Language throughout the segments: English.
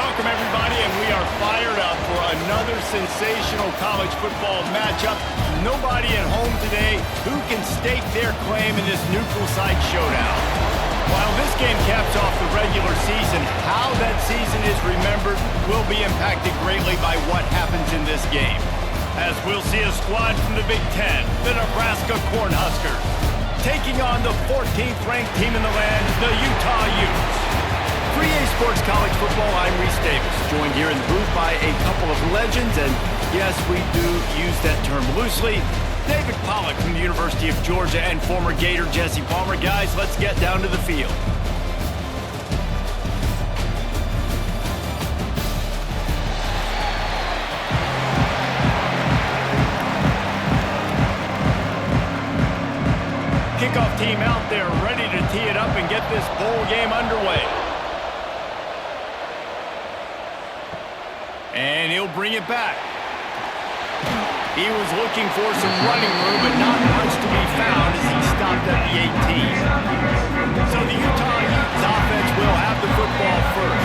Welcome, everybody, and we are fired up for another sensational college football matchup. Nobody at home today who can stake their claim in this neutral site showdown. While this game caps off the regular season, how that season is remembered will be impacted greatly by what happens in this game. As we'll see a squad from the Big Ten, the Nebraska Cornhuskers, taking on the 14th ranked team in the land, the Utah Utes. For EA Sports College Football, I'm Reese Davis, joined here in the booth by a couple of legends, and yes, we do use that term loosely. David Pollack from the University of Georgia and former Gator Jesse Palmer. Guys, let's get down to the field. Kickoff team out there ready to tee it up and get this bowl game underway. And he'll bring it back. He was looking for some running room, but not much to be found as he stopped at the 18. So the Utah Utes offense will have the football first.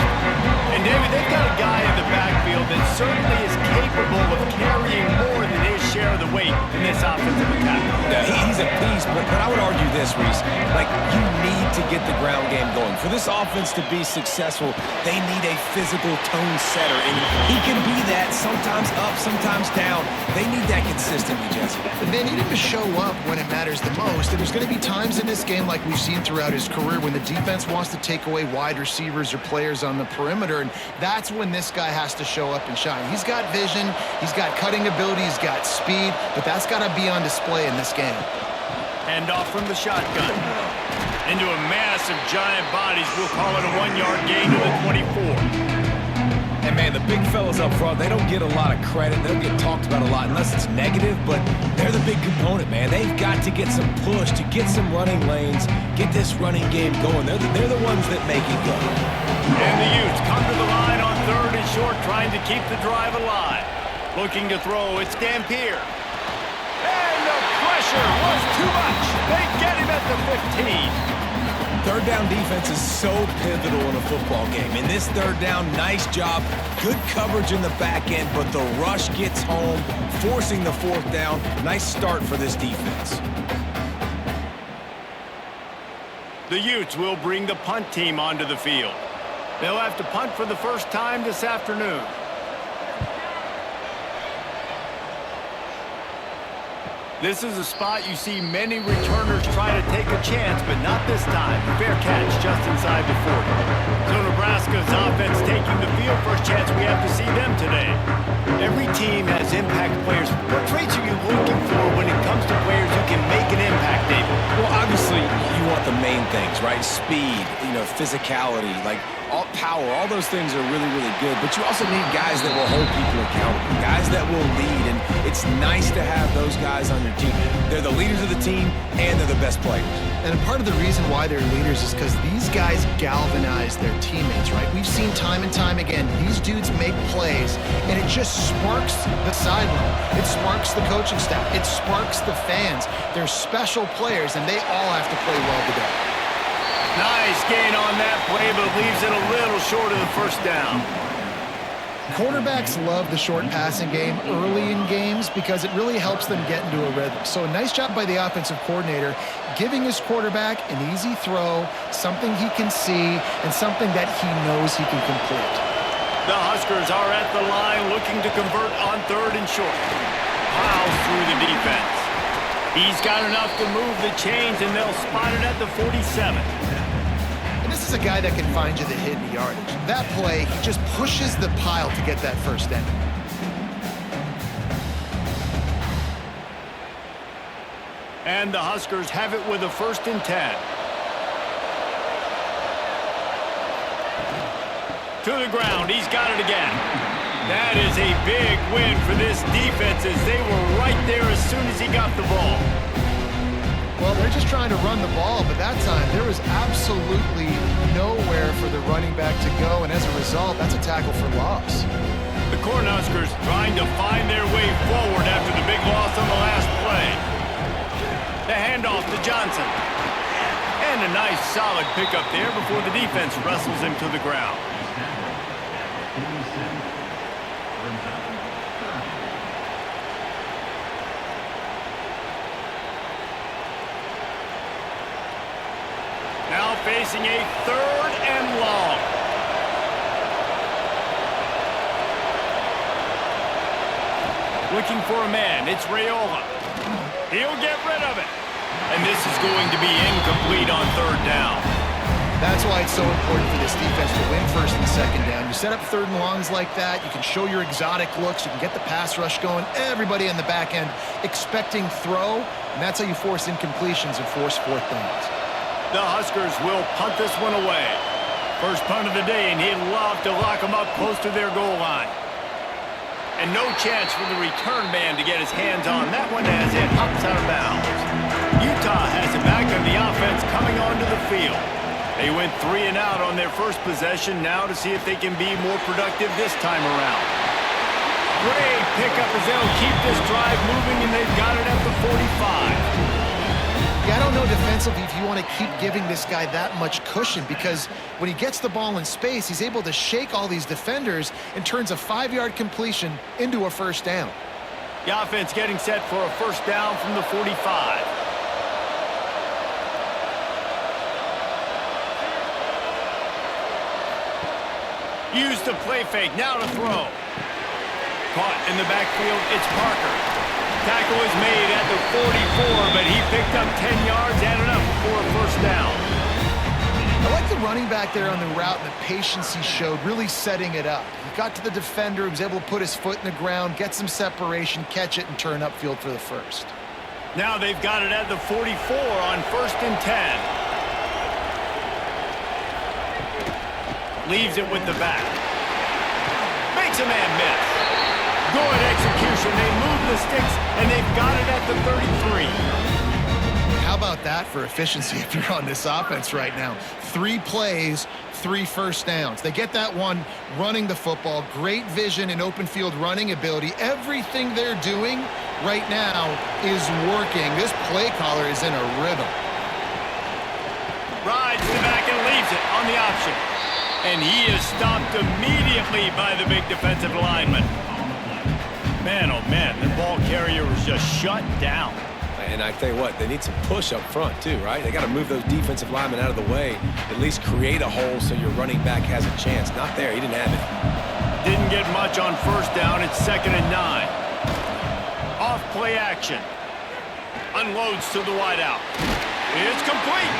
And David, they've got a guy in the backfield that certainly is capable of carrying more than his share of the weight in this offensive attack. Yeah, he's a beast, but I would argue this, Reese. Like, you need to get the ground game going. For this offense to be successful, they need a physical tone setter, and he can be that, sometimes up, sometimes down. They need that consistently, Jesse. They need him to show up when it matters the most, and there's going to be times in this game like we've seen throughout his career when the defense wants to take away wide receivers or players on the perimeter, and that's when this guy has to show up and shine. He's got vision, he's got cutting ability, he's got speed, but that's got to be on display in this game. Hand off from the shotgun. Into a mass of giant bodies. We'll call it a 1-yard gain to the 24. And, man, the big fellas up front, they don't get a lot of credit. They don't get talked about a lot unless it's negative, but they're the big component, man. They've got to get some push, to get some running lanes, get this running game going. They're the ones that make it go. And the Utes come to the line on 3rd and short, trying to keep the drive alive. Looking to throw, it's Dampier. And the pressure was too much. They get him at the 15. Third down defense is so pivotal in a football game. In this third down, nice job. Good coverage in the back end, but the rush gets home, forcing the 4th down. Nice start for this defense. The Utes will bring the punt team onto the field. They'll have to punt for the first time this afternoon. This is a spot you see many returners try to take a chance, but not this time. Fair catch just inside the 40. So Nebraska's offense taking the field. First chance we have to see them today. Every team has impact players. What traits are you looking for when it comes to players who can make an impact, David? Well, obviously, you want the main things, right? Speed, physicality, like all power, all those things are really, really good. But you also need guys that will hold people accountable, guys that will lead. And it's nice to have those guys on your team. They're the leaders of the team, and they're the best players. And part of the reason why they're leaders is because these guys galvanize their teammates, right? We've seen time and time again, these dudes make plays, and it just sparks the sideline. It sparks the coaching staff. It sparks the fans. They're special players, and they all have to play well today. Nice gain on that play, but leaves it a little short of the first down. Quarterbacks love the short passing game early in games because it really helps them get into a rhythm. So a nice job by the offensive coordinator giving his quarterback an easy throw, something he can see, and something that he knows he can complete. The Huskers are at the line looking to convert on 3rd and short. Plows through the defense. He's got enough to move the chains, and they'll spot it at the 47. This is a guy that can find you the hidden yardage. That play, he just pushes the pile to get that first down. And the Huskers have it with a 1st and 10. To the ground, he's got it again. That is a big win for this defense as they were right there as soon as he got the ball. Well, they're just trying to run the ball, but that time there was absolutely nowhere for the running back to go, and as a result, that's a tackle for loss. The Cornhuskers trying to find their way forward after the big loss on the last play. The handoff to Johnson. And a nice solid pickup there before the defense wrestles him to the ground. Now facing a 3rd and long. Looking for a man. It's Raiola. He'll get rid of it. And this is going to be incomplete on 3rd down. That's why it's so important for this defense to win 1st and 2nd down. You set up 3rd and longs like that, you can show your exotic looks, you can get the pass rush going, everybody on the back end expecting throw, and that's how you force incompletions and force 4th downs. The Huskers will punt this one away. First punt of the day, and he'd love to lock them up close to their goal line. And no chance for the return man to get his hands on that one as it hops out of bounds. Utah has it back on the offense coming onto the field. They went 3 and out on their first possession, now to see if they can be more productive this time around. Great pickup as they'll keep this drive moving, and they've got it at the 45. Yeah, I don't know defensively if you want to keep giving this guy that much cushion, because when he gets the ball in space, he's able to shake all these defenders and turns a 5-yard completion into a 1st down. The offense getting set for a 1st down from the 45. Use the play fake, now to throw. Caught in the backfield, it's Parker. Tackle is made at the 44, but he picked up 10 yards and enough for a 1st down. I like the running back there on the route and the patience he showed, really setting it up. He got to the defender, he was able to put his foot in the ground, get some separation, catch it, and turn upfield for the 1st. Now they've got it at the 44 on 1st and 10. Leaves it with the back. Makes a man miss. Good execution. They move the sticks, and they've got it at the 33. How about that for efficiency if you're on this offense right now? 3 plays, 3 1st downs. They get that one running the football, great vision and open field running ability. Everything they're doing right now is working. This play caller is in a rhythm. Rides to the back and leaves it on the option. And he is stopped immediately by the big defensive lineman. Man, oh man, the ball carrier was just shut down. And I tell you what, they need some push up front too, right? They got to move those defensive linemen out of the way, at least create a hole so your running back has a chance. Not there, he didn't have it. Didn't get much on 1st down, it's 2nd and 9. Off play action. Unloads to the wideout. It's complete.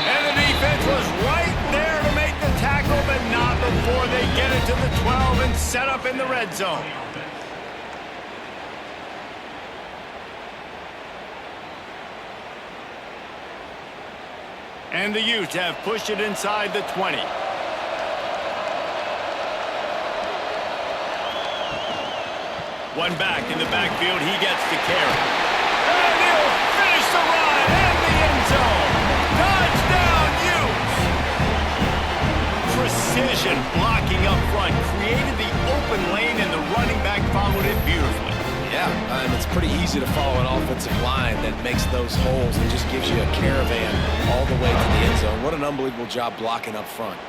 And the defense was right there to make the tackle, but not before they get it to the 12 and set up in the red zone. And the Utes have pushed it inside the 20. One back in the backfield, he gets the carry. And he'll finish the run in the end zone. Touchdown, Utes! Precision blocking up front created the open lane, and the running back followed it beautifully. Yeah, and it's pretty easy to follow an offensive line that makes those holes and just gives you a caravan all the way to the end zone. What an unbelievable job blocking up front.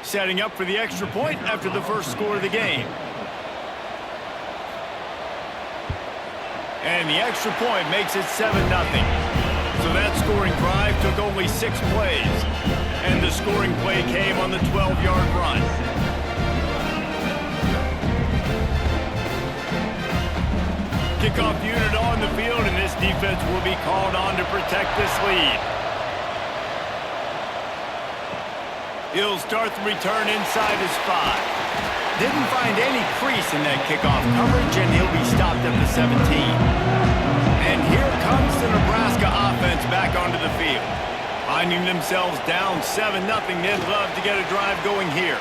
Setting up for the extra point after the first score of the game. And the extra point makes it 7-0. So that scoring drive took only 6 plays. And the scoring play came on the 12-yard run. Kickoff unit on the field, and this defense will be called on to protect this lead. He'll start the return inside his 5. Didn't find any crease in that kickoff coverage, and he'll be stopped at the 17. And here comes the Nebraska offense back onto the field. Finding themselves down 7-0, they'd love to get a drive going here.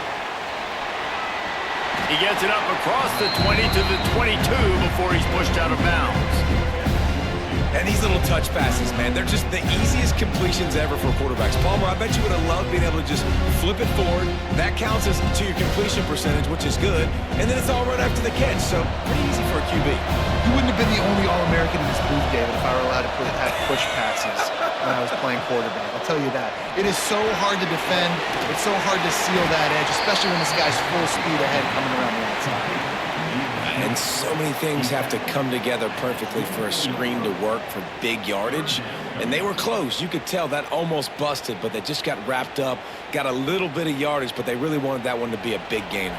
He gets it up across the 20 to the 22 before he's pushed out of bounds. And these little touch passes, man, they're just the easiest completions ever for quarterbacks. Palmer, I bet you would have loved being able to just flip it forward. That counts as to your completion percentage, which is good. And then it's all right after the catch, so pretty easy for a QB. You wouldn't have been the only All-American in this booth, David, if I were allowed to have push passes when I was playing quarterback. I'll tell you that. It is so hard to defend. It's so hard to seal that edge, especially when this guy's full speed ahead coming around the outside. And so many things have to come together perfectly for a screen to work for big yardage. And they were close. You could tell that almost busted, but they just got wrapped up, got a little bit of yardage, but they really wanted that one to be a big gainer.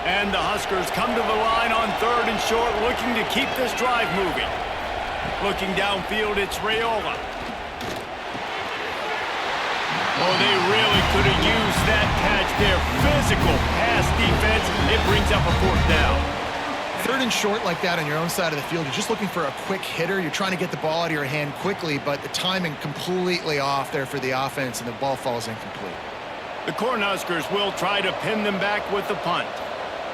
And the Huskers come to the line on 3rd and short, looking to keep this drive moving. Looking downfield, it's Raiola. Oh, they really could have used that catch there. Physical pass defense. It brings up a 4th down. 3rd and short like that on your own side of the field, you're just looking for a quick hitter. You're trying to get the ball out of your hand quickly, but the timing completely off there for the offense, and the ball falls incomplete. The Cornhuskers will try to pin them back with the punt.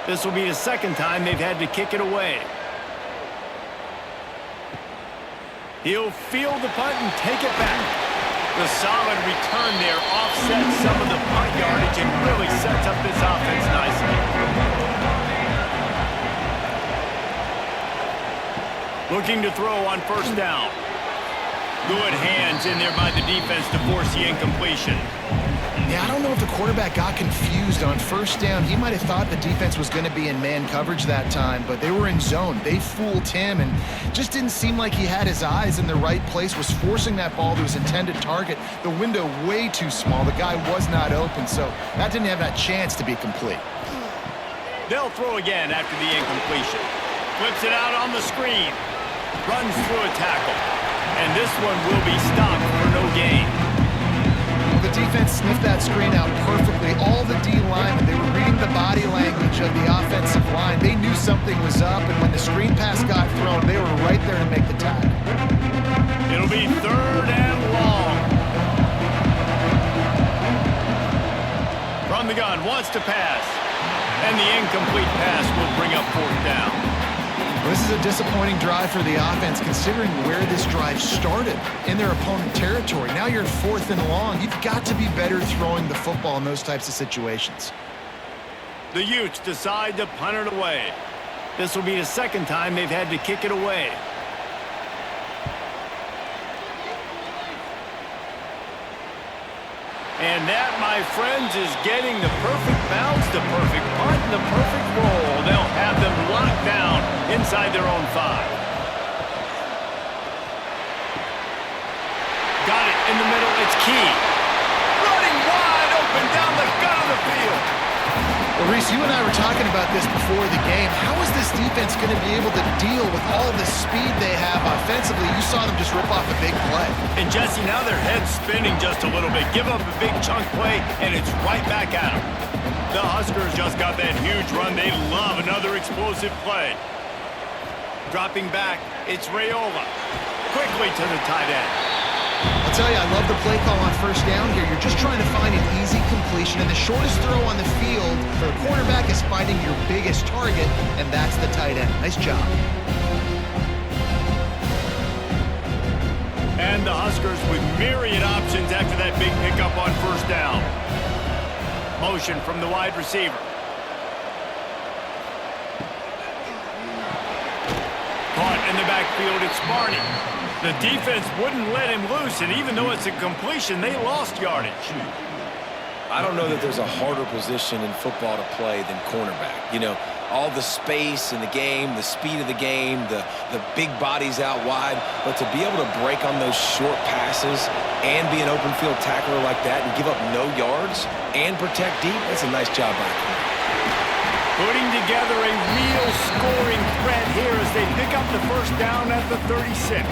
This will be the 2nd time they've had to kick it away. He'll field the punt and take it back. The solid return there offsets some of the punt yardage and really sets up this offense nicely. Looking to throw on 1st down. Good hands in there by the defense to force the incompletion. Yeah, I don't know if the quarterback got confused on 1st down. He might have thought the defense was going to be in man coverage that time, but they were in zone. They fooled him and just didn't seem like he had his eyes in the right place, was forcing that ball to his intended target. The window way too small. The guy was not open, so that didn't have that chance to be complete. They'll throw again after the incompletion. Flips it out on the screen. Runs through a tackle. And this one will be stopped for no gain. Well, the defense sniffed that screen out perfectly. All the D linemen, they were reading the body language of the offensive line. They knew something was up, and when the screen pass got thrown, they were right there to make the tackle. It'll be 3rd and long. From the gun, wants to pass. And the incomplete pass will bring up 4th down. This is a disappointing drive for the offense, considering where this drive started in their opponent territory. Now you're 4th and long. You've got to be better throwing the football in those types of situations. The Utes decide to punt it away. This will be the 2nd time they've had to kick it away. And that, my friends, is getting the perfect bounce, the perfect punt, and the perfect roll. They'll have them locked down inside their own 5. Got it in the middle. It's Key. Running wide open down the gut of the field. Well, Reese, you and I were talking about this before the game. How is this defense going to be able to deal with all the speed they have offensively? You saw them just rip off a big play. And Jesse, now their head's spinning just a little bit. Give up a big chunk play, and it's right back at them. The Huskers just got that huge run. They love another explosive play. Dropping back, it's Raiola. Quickly to the tight end. I'll tell you, I love the play call on 1st down here. You're just trying to find an easy completion, and the shortest throw on the field for the quarterback is finding your biggest target, and that's the tight end. Nice job. And the Huskers with myriad options after that big pickup on 1st down. Motion from the wide receiver. Caught in the backfield, it's Barney. The defense wouldn't let him loose, and even though it's a completion, they lost yardage. I don't know that there's a harder position in football to play than cornerback. You know, all the space in the game, the speed of the game, the big bodies out wide, but to be able to break on those short passes and be an open field tackler like that and give up no yards and protect deep, that's a nice job by the corner. Putting together a real scoring threat here as they pick up the 1st down at the 36.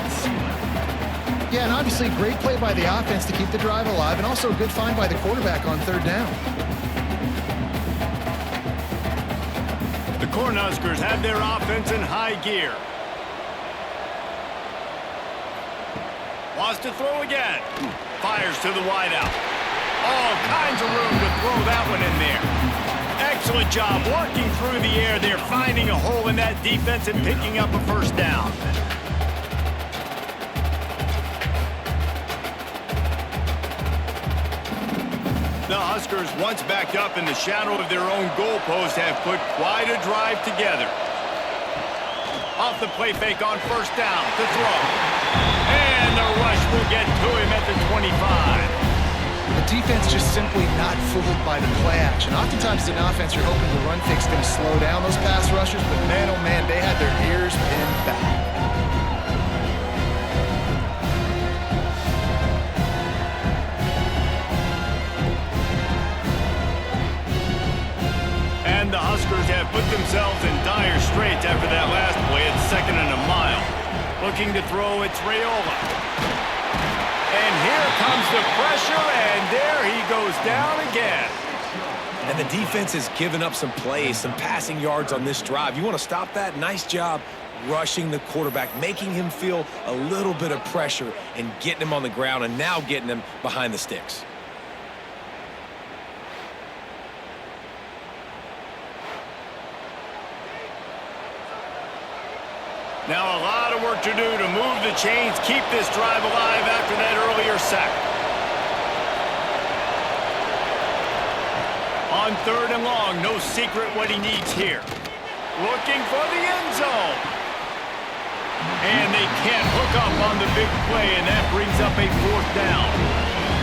Yeah, and obviously great play by the offense to keep the drive alive, and also a good find by the quarterback on 3rd down. The Cornhuskers have their offense in high gear. Wants to throw again. Fires to the wideout. All kinds of room to throw that one in there. Excellent job working through the air. They're finding a hole in that defense and picking up a 1st down. The Huskers, once backed up in the shadow of their own goalpost, have put quite a drive together. Off the play fake on first down to throw. And the rush will get to him at the 25. The defense just simply not fooled by the play action. Oftentimes, as an offense, you're hoping the run fake's going to slow down those pass rushers, but man, oh man, they had their ears pinned back. And the Huskers have put themselves in dire straits after that last play. It's 2nd and a mile. Looking to throw, it's Raiola. And here comes the pressure, and there he goes down again. And the defense has given up some plays, some passing yards on this drive. You want to stop that? Nice job rushing the quarterback, making him feel a little bit of pressure and getting him on the ground and now getting him behind the sticks. Now a lot of work to do to move the chains, keep this drive alive after that earlier sack. On 3rd and long, no secret what he needs here. Looking for the end zone. And they can't hook up on the big play, and that brings up a 4th down.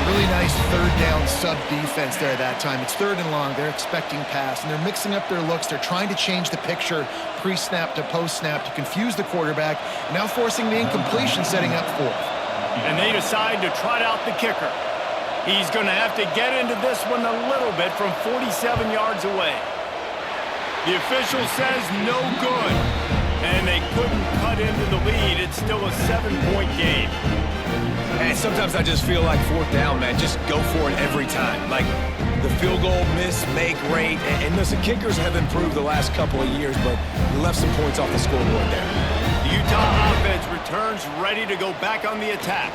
Really nice 3rd down sub-defense there at that time. It's 3rd and long. They're expecting pass, and they're mixing up their looks. They're trying to change the picture pre-snap to post-snap to confuse the quarterback, now forcing the incompletion, setting up 4th. And they decide to trot out the kicker. He's going to have to get into this one a little bit from 47 yards away. The official says no good, and they couldn't cut into the lead. It's still a 7-point game. And sometimes I just feel like 4th down, man. Just go for it every time. Like the field goal, miss, make, rate. And listen, kickers have improved the last couple of years, but left some points off the scoreboard there. The Utah offense returns ready to go back on the attack.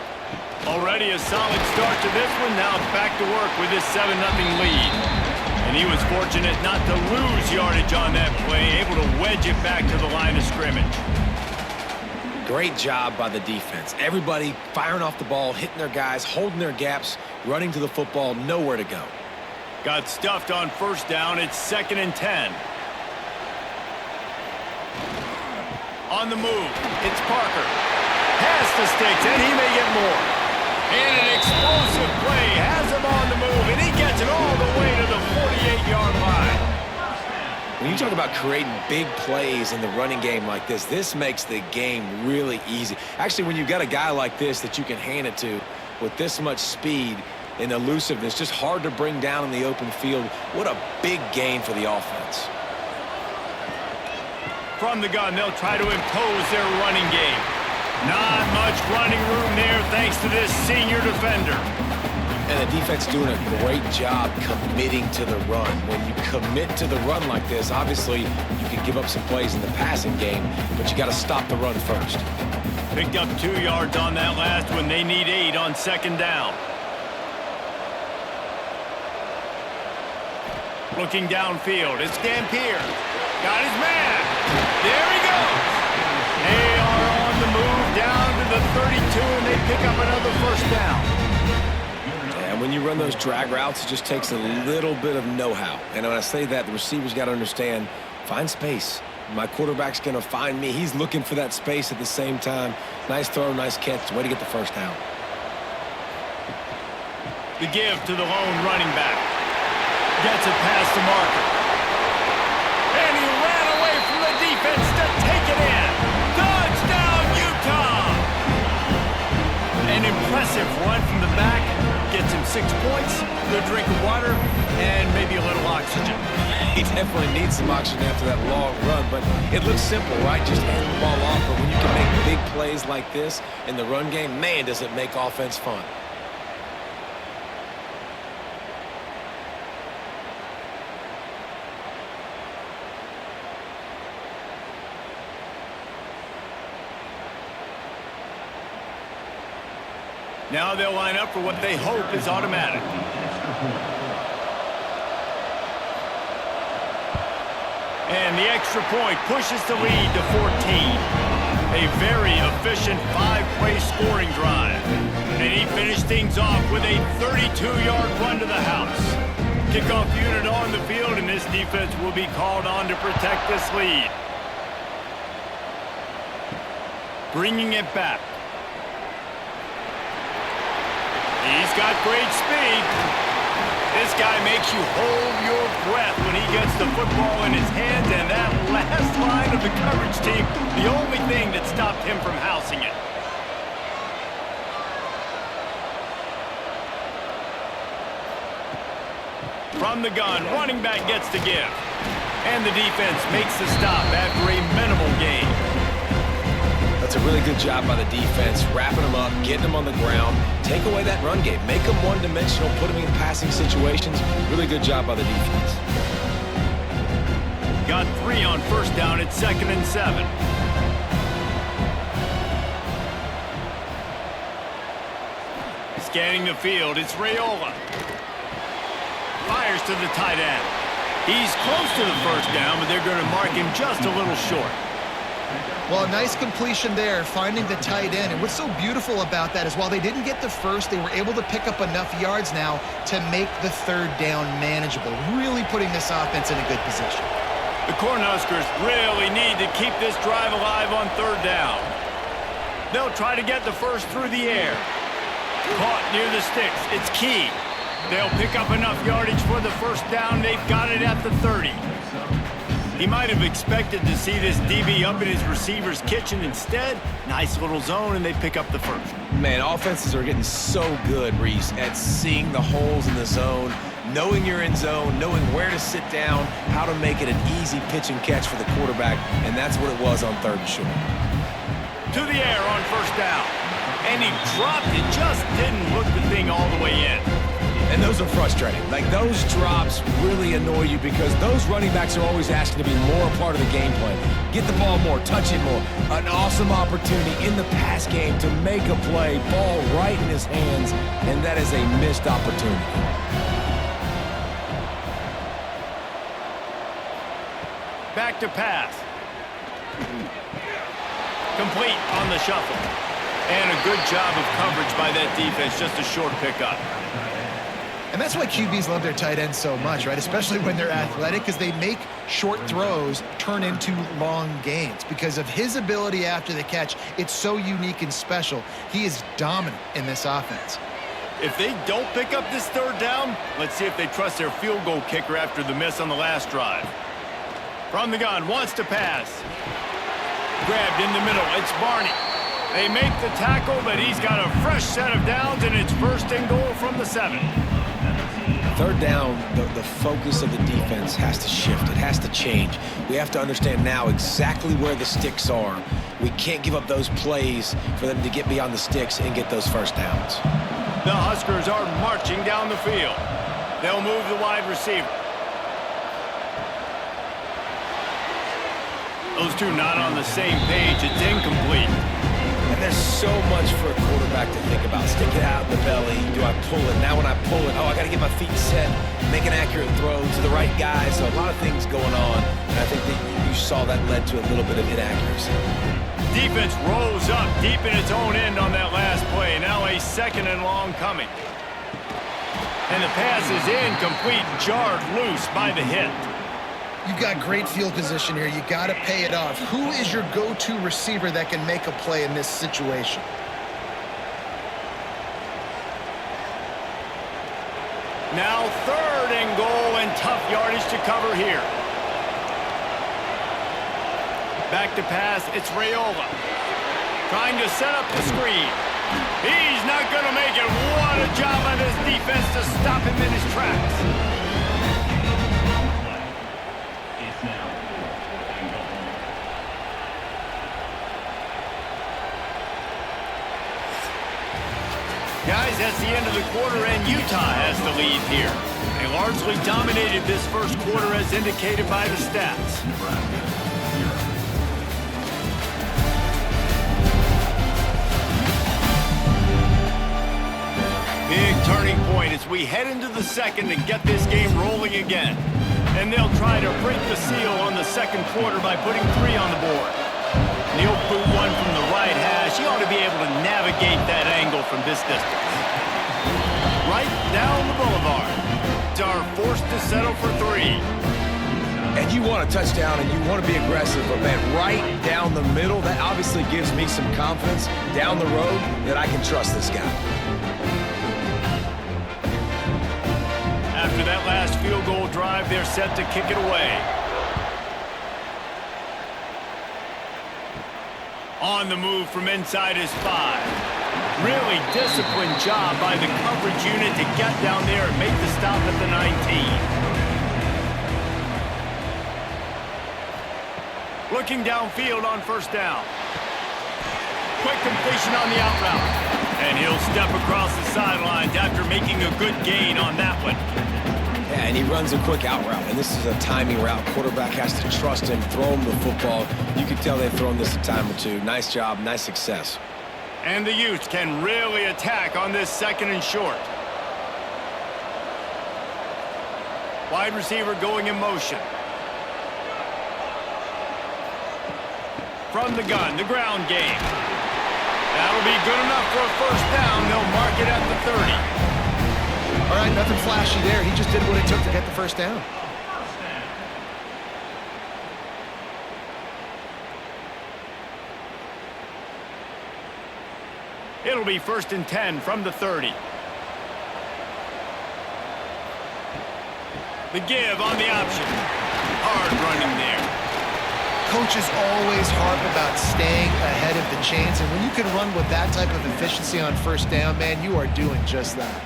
Already a solid start to this one. Now it's back to work with this 7-0 lead. And he was fortunate not to lose yardage on that play, able to wedge it back to the line of scrimmage. Great job by the defense. Everybody firing off the ball, hitting their guys, holding their gaps, running to the football, nowhere to go. Got stuffed on 1st down. It's 2nd and 10. On the move, it's Parker. Past the sticks, and he may get more. And an explosive play has him on the move, and he gets it all the way to the 48-yard line. When you talk about creating big plays in the running game like this, this makes the game really easy. Actually, when you've got a guy like this that you can hand it to with this much speed and elusiveness, just hard to bring down in the open field, what a big gain for the offense. From the gun, they'll try to impose their running game. Not much running room there thanks to this senior defender. And the defense doing a great job committing to the run. When you commit to the run like this, obviously you can give up some plays in the passing game, but you got to stop the run first. Picked up 2 yards on that last one. They need 8 on 2nd down. Looking downfield, it's Dampier. Got his man. There he goes. They are on the move down to the 32, and they pick up another 1st down. And when you run those drag routes, it just takes a little bit of know-how. And when I say that, the receivers got to understand, find space. My quarterback's going to find me. He's looking for that space at the same time. Nice throw, nice catch. Way to get the 1st down. The give to the lone running back. Gets it past the marker. And he ran away from the defense to take it in. Touchdown, Utah! An impressive run from the back. Gets him 6 points, good drink of water, and maybe a little oxygen. He definitely needs some oxygen after that long run, but it looks simple, right? Just hand the ball off, but when you can make big plays like this in the run game, man, does it make offense fun. Now they'll line up for what they hope is automatic. And the extra point pushes the lead to 14. A very efficient 5-play scoring drive. And he finished things off with a 32-yard run to the house. Kickoff unit on the field, and this defense will be called on to protect this lead. Bringing it back. He's got great speed. This guy makes you hold your breath when he gets the football in his hands, and that last line of the coverage team, the only thing that stopped him from housing it. From the gun, running back gets the give. And the defense makes the stop after a minimal gain. That's a really good job by the defense, wrapping them up, getting them on the ground, take away that run game, make them one-dimensional, put them in passing situations. Really good job by the defense. Got 3 on first down at 2nd and 7. Scanning the field, it's Raiola. Fires to the tight end. He's close to the first down, but they're going to mark him just a little short. Well, a nice completion there, finding the tight end. And what's so beautiful about that is while they didn't get the first, they were able to pick up enough yards now to make the third down manageable, really putting this offense in a good position. The Cornhuskers really need to keep this drive alive on third down. They'll try to get the first through the air. Caught near the sticks. It's key. They'll pick up enough yardage for the first down. They've got it at the 30. He might have expected to see this DB up in his receiver's kitchen. Instead, nice little zone, and they pick up the first. Man, offenses are getting so good, Reese, at seeing the holes in the zone, knowing you're in zone, knowing where to sit down, how to make it an easy pitch and catch for the quarterback, and that's what it was on 3rd and short. To the air on first down. And he dropped it, just didn't look the thing all the way in. And those are frustrating. Like, those drops really annoy you because those running backs are always asking to be more a part of the game plan. Get the ball more, touch it more. An awesome opportunity in the pass game to make a play, ball right in his hands, and that is a missed opportunity. Back to pass. Complete on the shuffle. And a good job of coverage by that defense, just a short pickup. And that's why QBs love their tight ends so much, right? Especially when they're athletic, because they make short throws turn into long gains. Because of his ability after the catch, it's so unique and special. He is dominant in this offense. If they don't pick up this third down, let's see if they trust their field goal kicker after the miss on the last drive. From the gun, wants to pass. Grabbed in the middle, it's Barney. They make the tackle, but he's got a fresh set of downs, and it's 1st and goal from the 7. Third down, the focus of the defense has to shift. It has to change. We have to understand now exactly where the sticks are. We can't give up those plays for them to get beyond the sticks and get those first downs. The Huskers are marching down the field. They'll move the wide receiver. Those two not on the same page. It's incomplete. And there's so much for a quarterback to think about. Stick it out in the belly. Do I pull it? Now when I pull it, I got to get my feet set, make an accurate throw to the right guy. So a lot of things going on. And I think that you saw that led to a little bit of inaccuracy. Defense rolls up deep in its own end on that last play. Now a 2nd and long coming. And the pass is incomplete, jarred loose by the hit. You've got great field position here. You got to pay it off. Who is your go-to receiver that can make a play in this situation? Now 3rd and goal, and tough yardage to cover here. Back to pass, it's Raiola. Trying to set up the screen. He's not going to make it. What a job by this defense to stop him in his tracks. Guys, that's the end of the quarter, and Utah has the lead here. They largely dominated this first quarter as indicated by the stats. Big turning point as we head into the second and get this game rolling again. And they'll try to break the seal on the second quarter by putting 3 on the board. He'll boot one from the right hash. He ought to be able to navigate that angle from from this distance. Right down the boulevard. Are forced to settle for 3. And you want a touchdown and you want to be aggressive, but man, right down the middle, that obviously gives me some confidence down the road that I can trust this guy. After that last field goal drive, they're set to kick it away. On the move from inside his 5. Really disciplined job by the coverage unit to get down there and make the stop at the 19. Looking downfield on first down. Quick completion on the out route. And he'll step across the sidelines after making a good gain on that one. Yeah, and he runs a quick out route, and this is a timing route. Quarterback has to trust him, throw him the football. You can tell they've thrown this a time or two. Nice job, nice success. And the Utes can really attack on this 2nd and short. Wide receiver going in motion. From the gun, the ground game. That'll be good enough for a first down. They'll mark it at the 30. All right, nothing flashy there. He just did what it took to get the first down. It'll be 1st and 10 from the 30. The give on the option. Hard running there. Coaches always harp about staying ahead of the chains, and when you can run with that type of efficiency on first down, man, you are doing just that.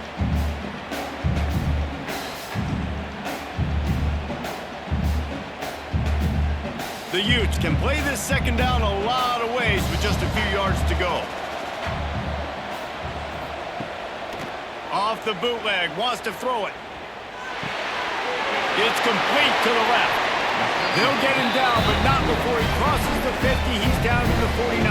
The Utes can play this 2nd down a lot of ways with just a few yards to go. Off the bootleg, wants to throw it. It's complete to the left. They'll get him down, but not before he crosses the 50. He's down to the 49.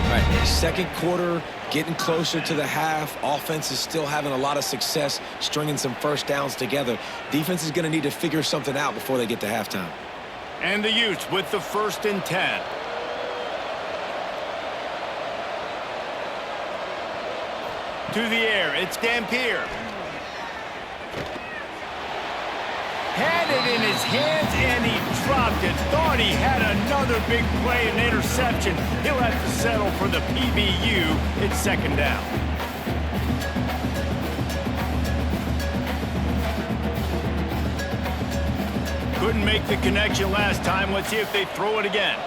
All right, 2nd quarter, getting closer to the half. Offense is still having a lot of success stringing some first downs together. Defense is going to need to figure something out before they get to halftime. And the Utes with the 1st and 10. To the air, it's Dampier. Had it in his hands, and he dropped it. Thought he had another big play and interception. He'll have to settle for the PBU. It's 2nd down. Couldn't make the connection last time. Let's see if they throw it again.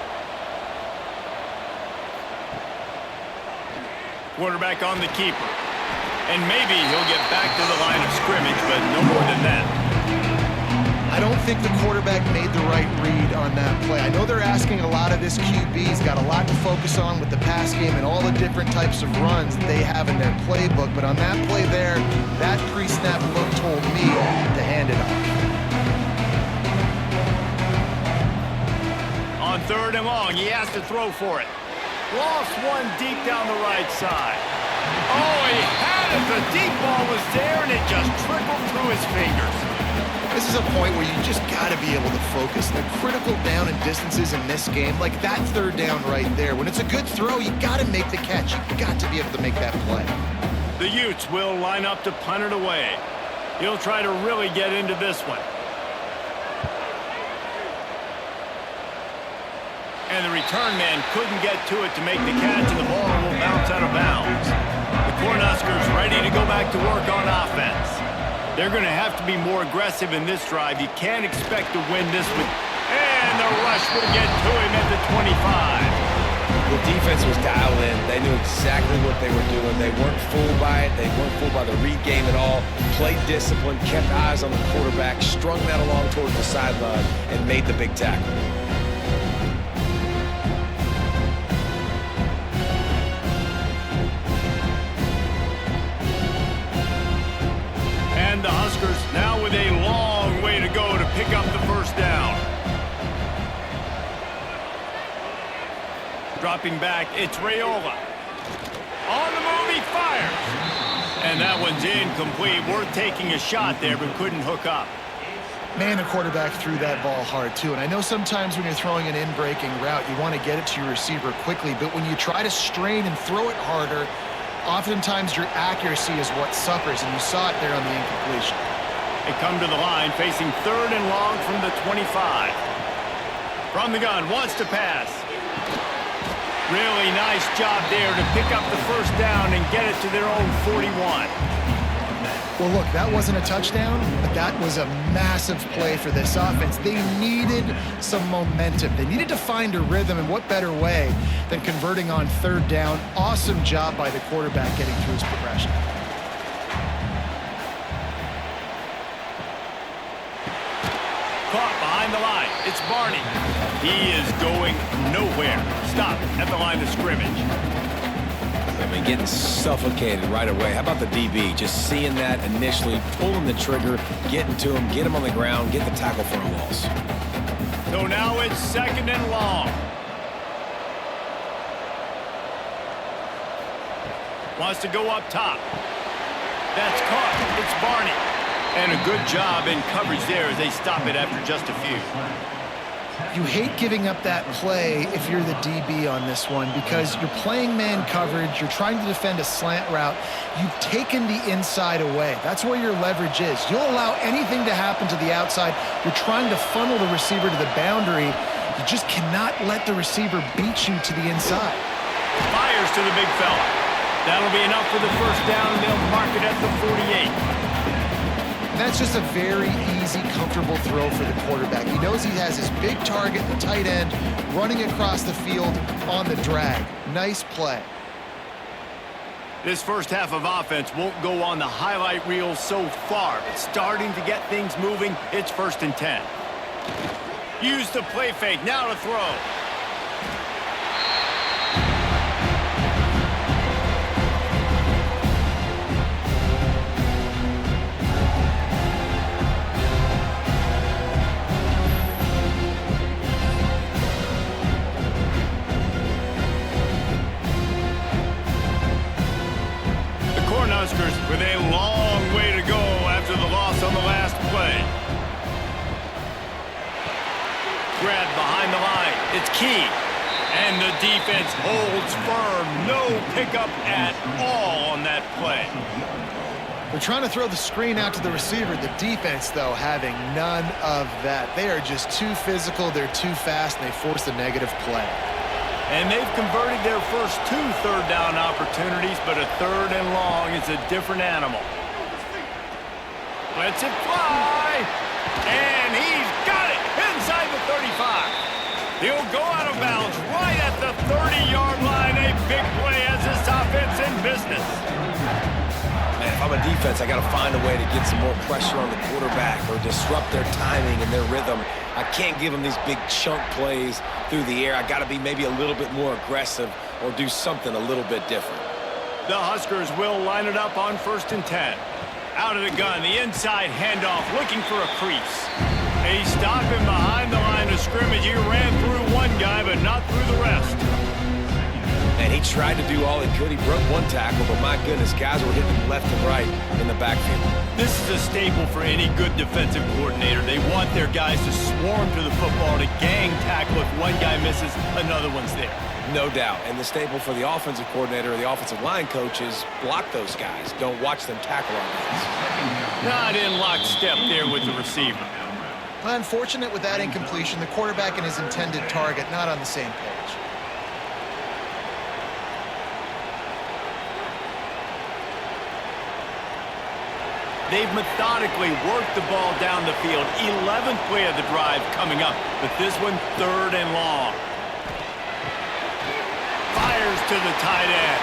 Quarterback on the keeper. And maybe he'll get back to the line of scrimmage, but no more than that. I don't think the quarterback made the right read on that play. I know they're asking a lot of this QB. He's got a lot to focus on with the pass game and all the different types of runs that they have in their playbook. But on that play there, that pre-snap look told me to hand it off. On 3rd and long, he has to throw for it. Lost one deep down the right side. Oh, he had it. The deep ball was there, and it just trickled through his fingers. This is a point where you just got to be able to focus. The critical down and distances in this game, like that 3rd down right there. When it's a good throw, you got to make the catch. You got to be able to make that play. The Utes will line up to punt it away. He'll try to really get into this one. And the return man couldn't get to it to make the catch, and the ball will bounce out of bounds. The Cornhuskers ready to go back to work on offense. They're going to have to be more aggressive in this drive. You can't expect to win this with... And the rush will get to him at the 25. The defense was dialed in. They knew exactly what they were doing. They weren't fooled by it. They weren't fooled by the read game at all. Played discipline, kept eyes on the quarterback, strung that along towards the sideline, and made the big tackle. And the Huskers now with a long way to go to pick up the first down. Dropping back, it's Raiola. On the move, he fires. And that one's incomplete. Worth taking a shot there, but couldn't hook up. Man, the quarterback threw that ball hard, too. And I know sometimes when you're throwing an in-breaking route, you want to get it to your receiver quickly. But when you try to strain and throw it harder, oftentimes your accuracy is what suffers, and you saw it there on the incompletion. They come to the line facing 3rd and long from the 25. From the gun, wants to pass. Really nice job there to pick up the first down and get it to their own 41. Well, look, that wasn't a touchdown, but that was a massive play for this offense. They needed some momentum. They needed to find a rhythm, and what better way than converting on 3rd down. Awesome job by the quarterback getting through his progression. Caught behind the line. It's Barney. He is going nowhere. Stop at the line of scrimmage. I mean, getting suffocated right away. How about the DB? Just seeing that initially, pulling the trigger, getting to him, get him on the ground, get the tackle for a loss. So now it's 2nd and long. Wants to go up top. That's caught. It's Barney. And a good job in coverage there as they stop it after just a few. You hate giving up that play if you're the DB on this one because you're playing man coverage, you're trying to defend a slant route, you've taken the inside away. That's where your leverage is. You'll allow anything to happen to the outside. You're trying to funnel the receiver to the boundary. You just cannot let the receiver beat you to the inside. Fires to the big fella. That'll be enough for the first down, and they'll mark it at the 48. That's just a very easy, comfortable throw for the quarterback. He knows he has his big target, the tight end, running across the field on the drag. Nice play. This first half of offense won't go on the highlight reel so far, but starting to get things moving, it's 1st and 10. Use the play fake, now to throw. Cornhuskers with a long way to go after the loss on the last play. Grab behind the line. It's key. And the defense holds firm. No pickup at all on that play. They're trying to throw the screen out to the receiver. The defense, though, having none of that. They are just too physical. They're too fast, and they force a negative play. And they've converted their first 2 third down opportunities, but a 3rd and long is a different animal. Lets it fly, and he's got it inside the 35. He'll go out of bounds right at the 30-yard line. A big play as this offense in business. Man, if I'm a defense, I got to find a way to get some more pressure on the quarterback or disrupt their timing and their rhythm. I can't give them these big chunk plays through the air. I got to be maybe a little bit more aggressive or do something a little bit different. The Huskers will line it up on 1st and 10. Out of the gun, the inside handoff, looking for a crease. They stop him behind the line of scrimmage. He ran through one guy, but not through the rest. And he tried to do all he could. He broke one tackle, but my goodness, guys were hitting him left and right in the backfield. This is a staple for any good defensive coordinator. They want their guys to swarm to the football, to gang tackle. If one guy misses, another one's there. No doubt. And the staple for the offensive coordinator or the offensive line coach is block those guys. Don't watch them tackle on guys. Not in lockstep there with the receiver. Unfortunate with that incompletion. The quarterback and his intended target not on the same page. They've methodically worked the ball down the field. 11th play of the drive coming up, but this one 3rd and long. Fires to the tight end.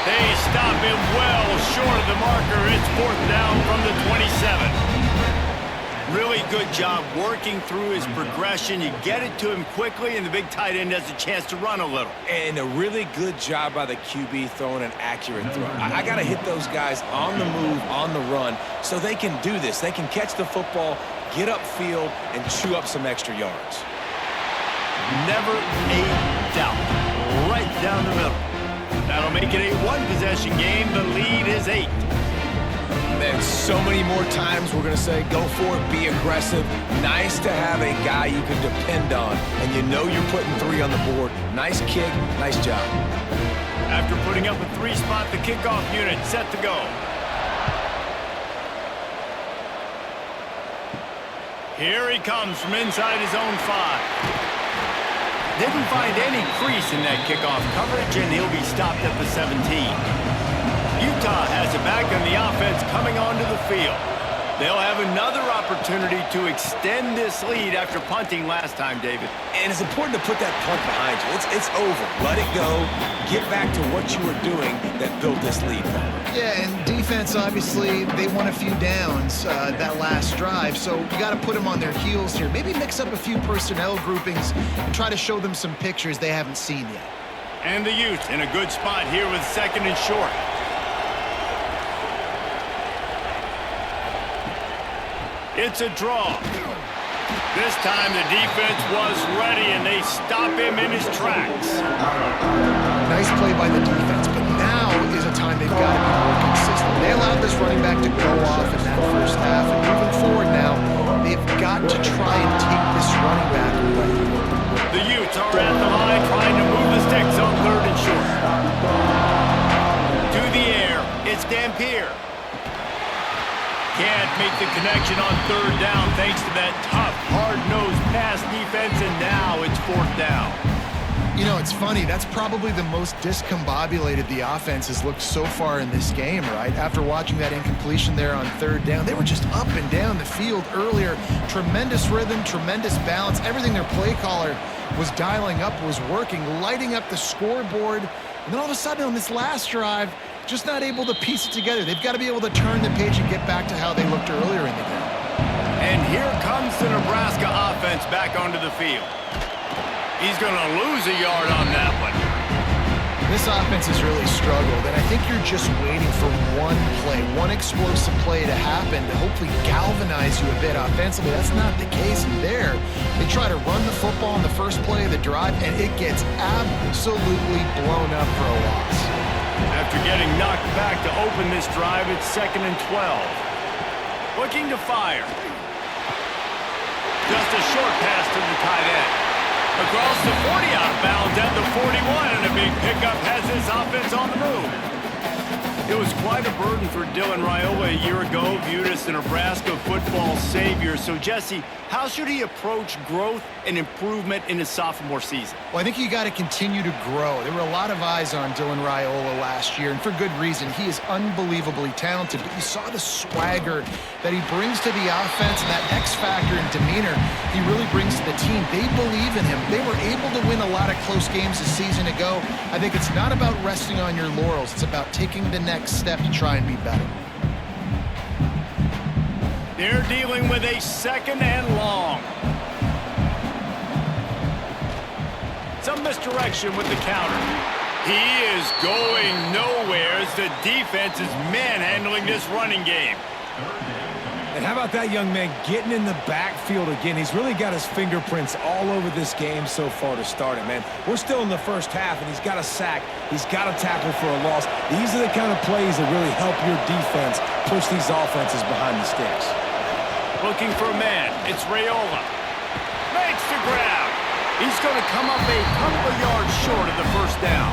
They stop him well short of the marker. It's 4th down from the 27. Really good job working through his progression. You get it to him quickly, and the big tight end has a chance to run a little. And a really good job by the QB throwing an accurate throw. I got to hit those guys on the move, on the run, so they can do this. They can catch the football, get upfield, and chew up some extra yards. Never a doubt. Right down the middle. That'll make it a one-possession game. The lead is 8. Man, so many more times we're going to say, go for it, be aggressive. Nice to have a guy you can depend on, and you know you're putting 3 on the board. Nice kick, nice job. After putting up a 3-spot, the kickoff unit set to go. Here he comes from inside his own 5. Didn't find any crease in that kickoff coverage, and he'll be stopped at the 17. Utah has it back on the offense coming onto the field. They'll have another opportunity to extend this lead after punting last time, David. And it's important to put that punt behind you. It's over. Let it go. Get back to what you were doing that built this lead. Yeah, and defense, obviously, they won a few downs that last drive, so you got to put them on their heels here. Maybe mix up a few personnel groupings and try to show them some pictures they haven't seen yet. And the Utes in a good spot here with 2nd and short. It's a draw. This time the defense was ready, and they stop him in his tracks. Nice play by the defense, but now is a time they've got to be more consistent. They allowed this running back to go off in that first half, and moving forward now, they've got to try and take this running back away. The Utes are at the line trying to move the sticks on 3rd and short. To the air, it's Dampier. Can't make the connection on 3rd down thanks to that tough, hard-nosed pass defense, and now it's 4th down. You know, it's funny. That's probably the most discombobulated the offense has looked so far in this game, right? After watching that incompletion there on 3rd down, they were just up and down the field earlier. Tremendous rhythm, tremendous balance. Everything their play caller was dialing up was working, lighting up the scoreboard. And then all of a sudden on this last drive, just not able to piece it together. They've got to be able to turn the page and get back to how they looked earlier in the game. And here comes the Nebraska offense back onto the field. He's going to lose a yard on that one. This offense has really struggled, and I think you're just waiting for one play, one explosive play to happen to hopefully galvanize you a bit offensively. That's not the case there. They try to run the football on the first play of the drive, and it gets absolutely blown up for a loss. After getting knocked back to open this drive, it's 2nd and 12. Looking to fire. Just a short pass to the tight end. Across the 40, out of bounds at the 41, and a big pickup has his offense on the move. It was quite a burden for Dylan Raiola a year ago, viewed as the Nebraska football savior. So, Jesse, how should he approach growth and improvement in his sophomore season? Well, I think you got to continue to grow. There were a lot of eyes on Dylan Raiola last year, and for good reason. He is unbelievably talented, but you saw the swagger that he brings to the offense and that X factor and demeanor he really brings to the team. They believe in him. They were able to win a lot of close games a season ago. I think it's not about resting on your laurels. It's about taking the next step to try and be better. They're dealing with a 2nd and long. Some misdirection with the counter. He is going nowhere as the defense is manhandling this running game. And how about that young man getting in the backfield again? He's really got his fingerprints all over this game so far to start it, man. We're still in the first half, and he's got a sack. He's got a tackle for a loss. These are the kind of plays that really help your defense push these offenses behind the sticks. Looking for a man. It's Raiola. Makes the grab. He's going to come up a couple of yards short of the first down.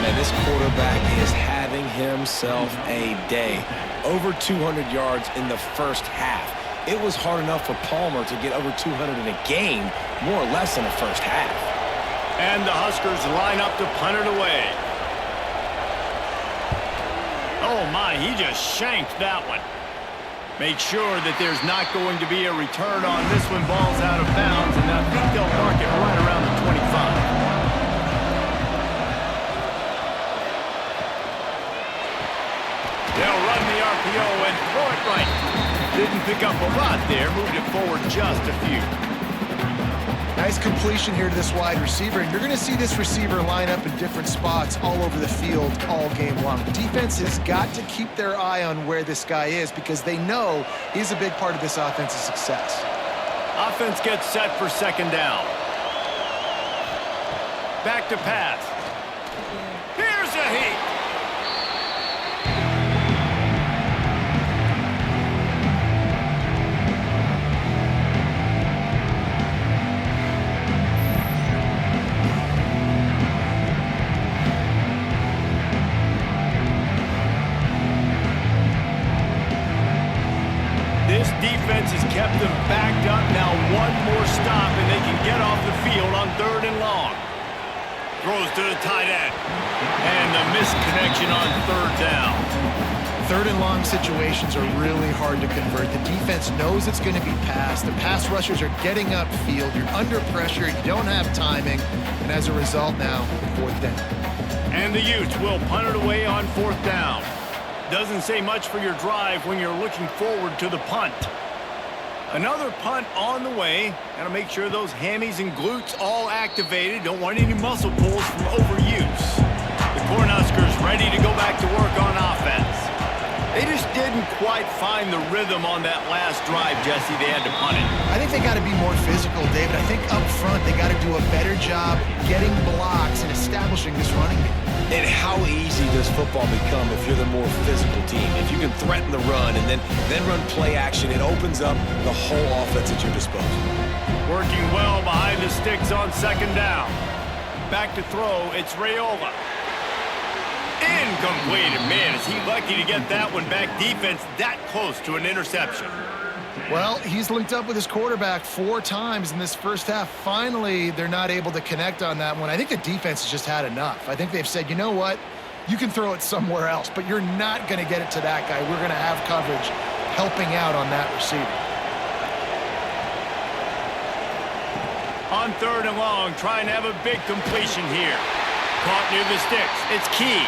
Man, this quarterback is having himself a day. Over 200 yards in the first half. It was hard enough for Palmer to get over 200 in a game, more or less in the first half. And the Huskers line up to punt it away. Oh my, he just shanked that one. Make sure that there's not going to be a return on this one. Ball's out of bounds, and I think they'll mark it right around the 25. They'll run the RPO and throw it right. Didn't pick up a lot there, moved it forward just a few. Nice completion here to this wide receiver, and you're going to see this receiver line up in different spots all over the field all game long. The defense has got to keep their eye on where this guy is because they know he's a big part of this offense's success. Offense gets set for 2nd down. Back to pass. Here's a heat. Throws to the tight end. And the missed connection on third down. Third and long situations are really hard to convert. The defense knows it's going to be passed. The pass rushers are getting upfield. You're under pressure. You don't have timing. And as a result now, fourth down. And the Utes will punt it away on fourth down. Doesn't say much for your drive when you're looking forward to the punt. Another punt on the way. Got to make sure those hammies and glutes all activated. Don't want any muscle pulls from overuse. The Cornhuskers ready to go back to work on offense. They just didn't quite find the rhythm on that last drive, Jesse. They had to punt it. I think they got to be more physical, David. I think up front they got to do a better job getting blocks and establishing this running game. And how easy does football become if you're the more physical team? If you can threaten the run and then run play action, it opens up the whole offense at your disposal. Working well behind the sticks on second down. Back to throw, it's Raiola. Incomplete. Man, is he lucky to get that one back. Defense that close to an interception. Well, he's linked up with his quarterback 4 times in this first half. Finally, they're not able to connect on that one. I think the defense has just had enough. I think they've said, you know what? You can throw it somewhere else, but you're not going to get it to that guy. We're going to have coverage helping out on that receiver. On third and long, trying to have a big completion here. Caught near the sticks. It's Key.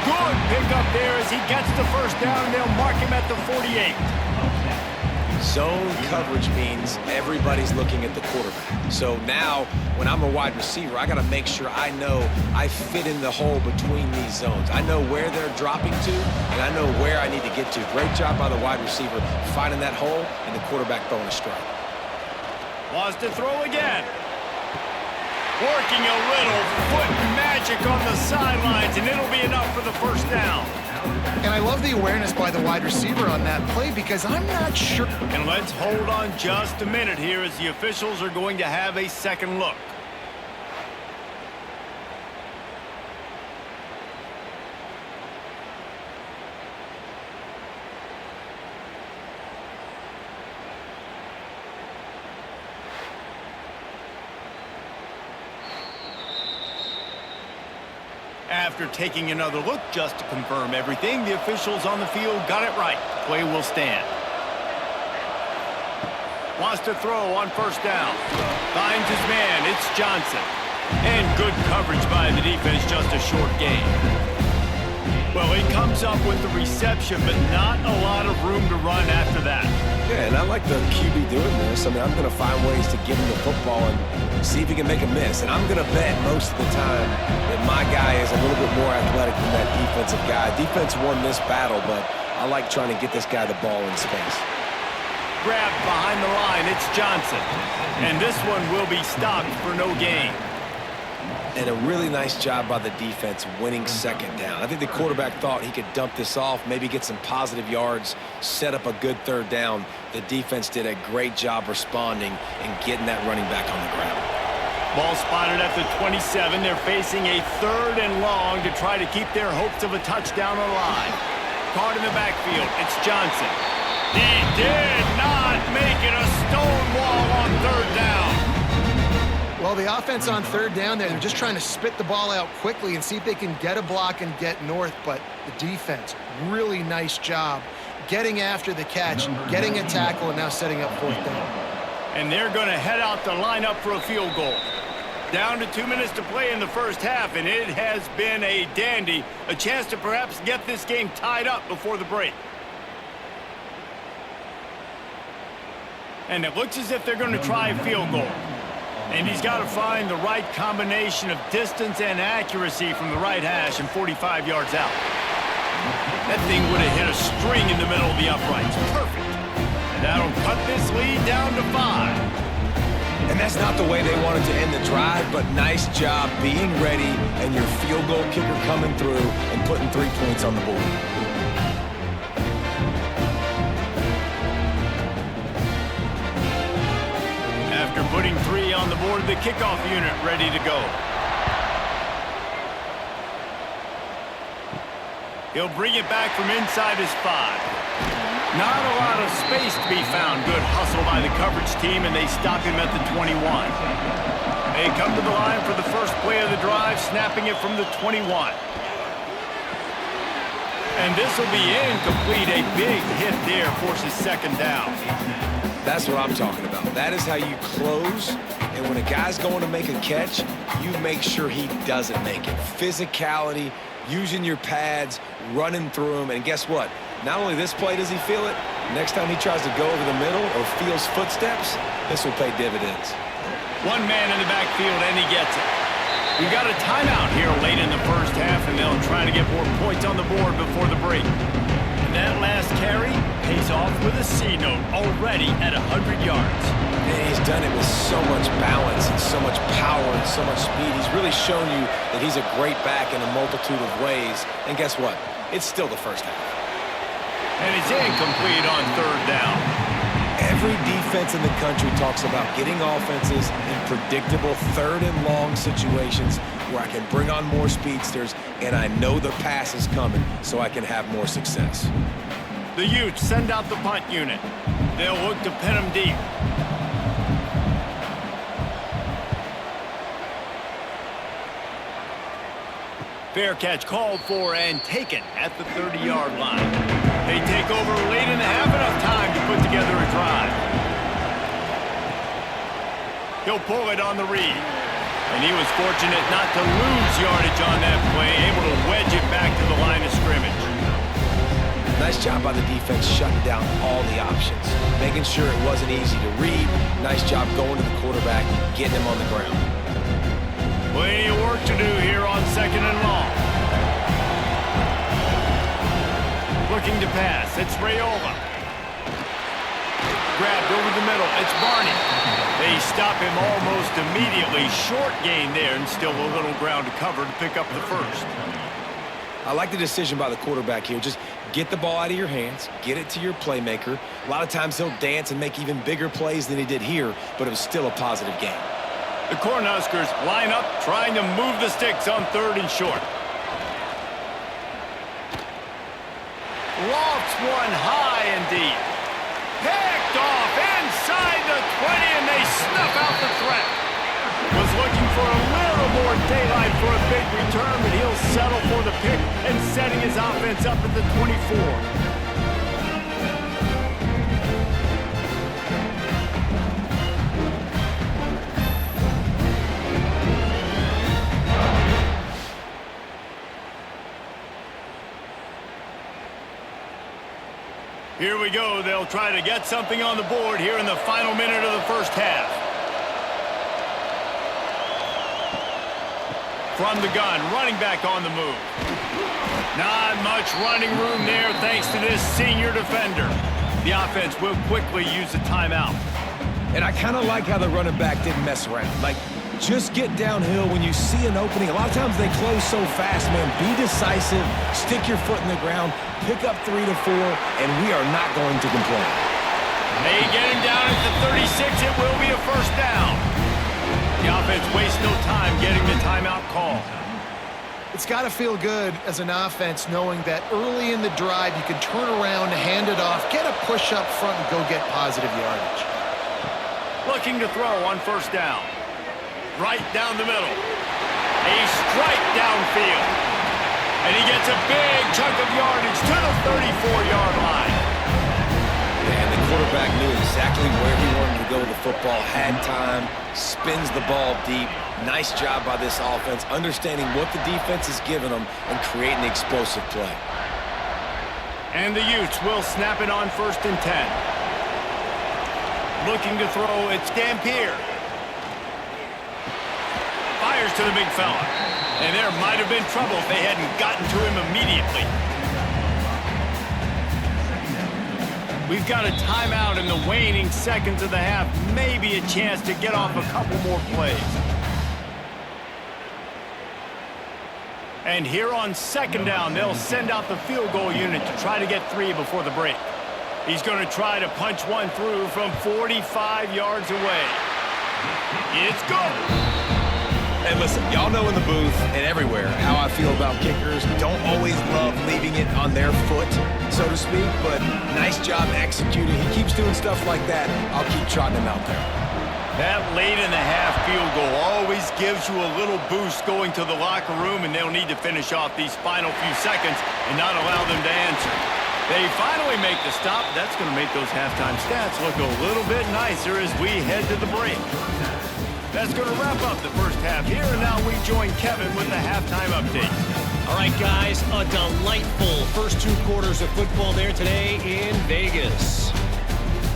Good pickup there as he gets the first down, and they'll mark him at the 48. Zone coverage means everybody's looking at the quarterback. So now, when I'm a wide receiver, I got to make sure I know I fit in the hole between these zones. I know where they're dropping to, and I know where I need to get to. Great job by the wide receiver finding that hole, and the quarterback throwing a strike. Wants to throw again. Working a little foot magic on the sidelines, and it'll be enough for the first down. And I love the awareness by the wide receiver on that play because I'm not sure. And let's hold on just a minute here as the officials are going to have a second look. After taking another look just to confirm everything, the officials on the field got it right. The play will stand. Wants to throw on first down. Finds his man. It's Johnson. And good coverage by the defense, just a short gain. Well, he comes up with the reception, but not a lot of room to run after that. Yeah, and I like the QB doing this. I mean, I'm going to find ways to give him the football and see if he can make a miss. And I'm going to bet most of the time that my guy is a little bit more athletic than that defensive guy. Defense won this battle, but I like trying to get this guy the ball in space. Grabbed behind the line, it's Johnson. And this one will be stopped for no gain. And a really nice job by the defense winning second down. I think the quarterback thought he could dump this off, maybe get some positive yards, set up a good third down. The defense did a great job responding and getting that running back on the ground. Ball spotted at the 27. They're facing a third and long to try to keep their hopes of a touchdown alive. Caught in the backfield, it's Johnson. He did not make it a stone wall on third down. Well, the offense on third down there, they're just trying to spit the ball out quickly and see if they can get a block and get north. But the defense, really nice job getting after the catch, getting a tackle, and now setting up fourth down. And they're going to head out to line up for a field goal. Down to 2 minutes to play in the first half, and it has been a dandy. A chance to perhaps get this game tied up before the break. And it looks as if they're going to try a field goal. And he's got to find the right combination of distance and accuracy from the right hash and 45 yards out. That thing would have hit a string in the middle of the uprights. Perfect. And that'll cut this lead down to 5. And that's not the way they wanted to end the drive, but nice job being ready and your field goal kicker coming through and putting 3 points on the board. After putting 3 on the board, the kickoff unit ready to go. He'll bring it back from inside his 5. Not a lot of space to be found. Good hustle by the coverage team, and they stop him at the 21. They come to the line for the first play of the drive, snapping it from the 21. And this will be incomplete. A big hit there forces second down. That's what I'm talking about. That is how you close. And when a guy's going to make a catch, you make sure he doesn't make it. Physicality, using your pads, running through them. And guess what? Not only this play does he feel it, next time he tries to go over the middle or feels footsteps, this will pay dividends. One man in the backfield, and he gets it. We've got a timeout here late in the first half, and they'll try to get more points on the board before the break. And that last carry pays off with a C note already at 100 yards. And he's done it with so much balance and so much power and so much speed. He's really shown you that he's a great back in a multitude of ways. And guess what? It's still the first half. And it's incomplete on third down. Every defense in the country talks about getting offenses in predictable third and long situations where I can bring on more speedsters and I know the pass is coming so I can have more success. The Utes send out the punt unit. They'll look to pin them deep. Fair catch called for and taken at the 30-yard line. They take over late in the half, enough time to put together a drive. He'll pull it on the read. And he was fortunate not to lose yardage on that play, able to wedge it back to the line of scrimmage. Nice job by the defense shutting down all the options, making sure it wasn't easy to read. Nice job going to the quarterback, getting him on the ground. Plenty of work to do here on second and long. Looking to pass. It's Rayola. Grabbed over the middle. It's Barney. They stop him almost immediately. Short gain there and still a little ground to cover to pick up the first. I like the decision by the quarterback here. Just get the ball out of your hands, get it to your playmaker. A lot of times he'll dance and make even bigger plays than he did here, but it was still a positive game. The Cornhuskers line up, trying to move the sticks on third and short. Lofts one high and deep. Picked off inside the 20, and they snuff out the threat. Was looking for a little more daylight for a big return, but he'll settle for the pick and setting his offense up at the 24. Here we go. They'll try to get something on the board here in the final minute of the first half. From the gun, running back on the move. Not much running room there thanks to this senior defender. The offense will quickly use a timeout. And I kind of like how the running back didn't mess around. Like, just get downhill when you see an opening. A lot of times they close so fast, man. Be decisive, stick your foot in the ground, pick up 3 to 4, and we are not going to complain. They get him down at the 36. It will be a first down. The offense wastes no time getting the timeout call. It's got to feel good as an offense knowing that early in the drive you can turn around, hand it off, get a push up front, and go get positive yardage. Looking to throw on first down. Right down the middle. A strike downfield. And he gets a big chunk of yardage to the 34-yard line. And the quarterback knew exactly where he wanted to go with the football, had time, spins the ball deep. Nice job by this offense, understanding what the defense is giving them and creating an explosive play. And the Utes will snap it on first and 10. Looking to throw, it's Dampier. Fires to the big fella. And there might have been trouble if they hadn't gotten to him immediately. We've got a timeout in the waning seconds of the half. Maybe a chance to get off a couple more plays. And here on second down, they'll send out the field goal unit to try to get 3 before the break. He's going to try to punch one through from 45 yards away. It's good. And listen, y'all know in the booth and everywhere how I feel about kickers. Don't always love leaving it on their foot, so to speak, but nice job executing. He keeps doing stuff like that. I'll keep trotting him out there. That late in the half field goal always gives you a little boost going to the locker room, and they'll need to finish off these final few seconds and not allow them to answer. They finally make the stop. That's going to make those halftime stats look a little bit nicer as we head to the break. That's going to wrap up the first half here, and now we join Kevin with the halftime update. All right, guys, a delightful first 2 quarters of football there today in Vegas.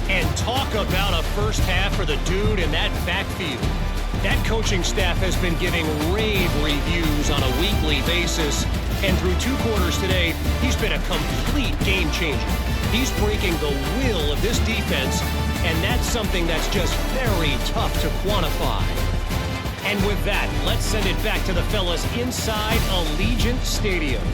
And talk about a first half for the dude in that backfield. That coaching staff has been giving rave reviews on a weekly basis. And through 2 quarters today, he's been a complete game changer. He's breaking the will of this defense, and that's something that's just very tough to quantify. And with that, let's send it back to the fellas inside Allegiant Stadium.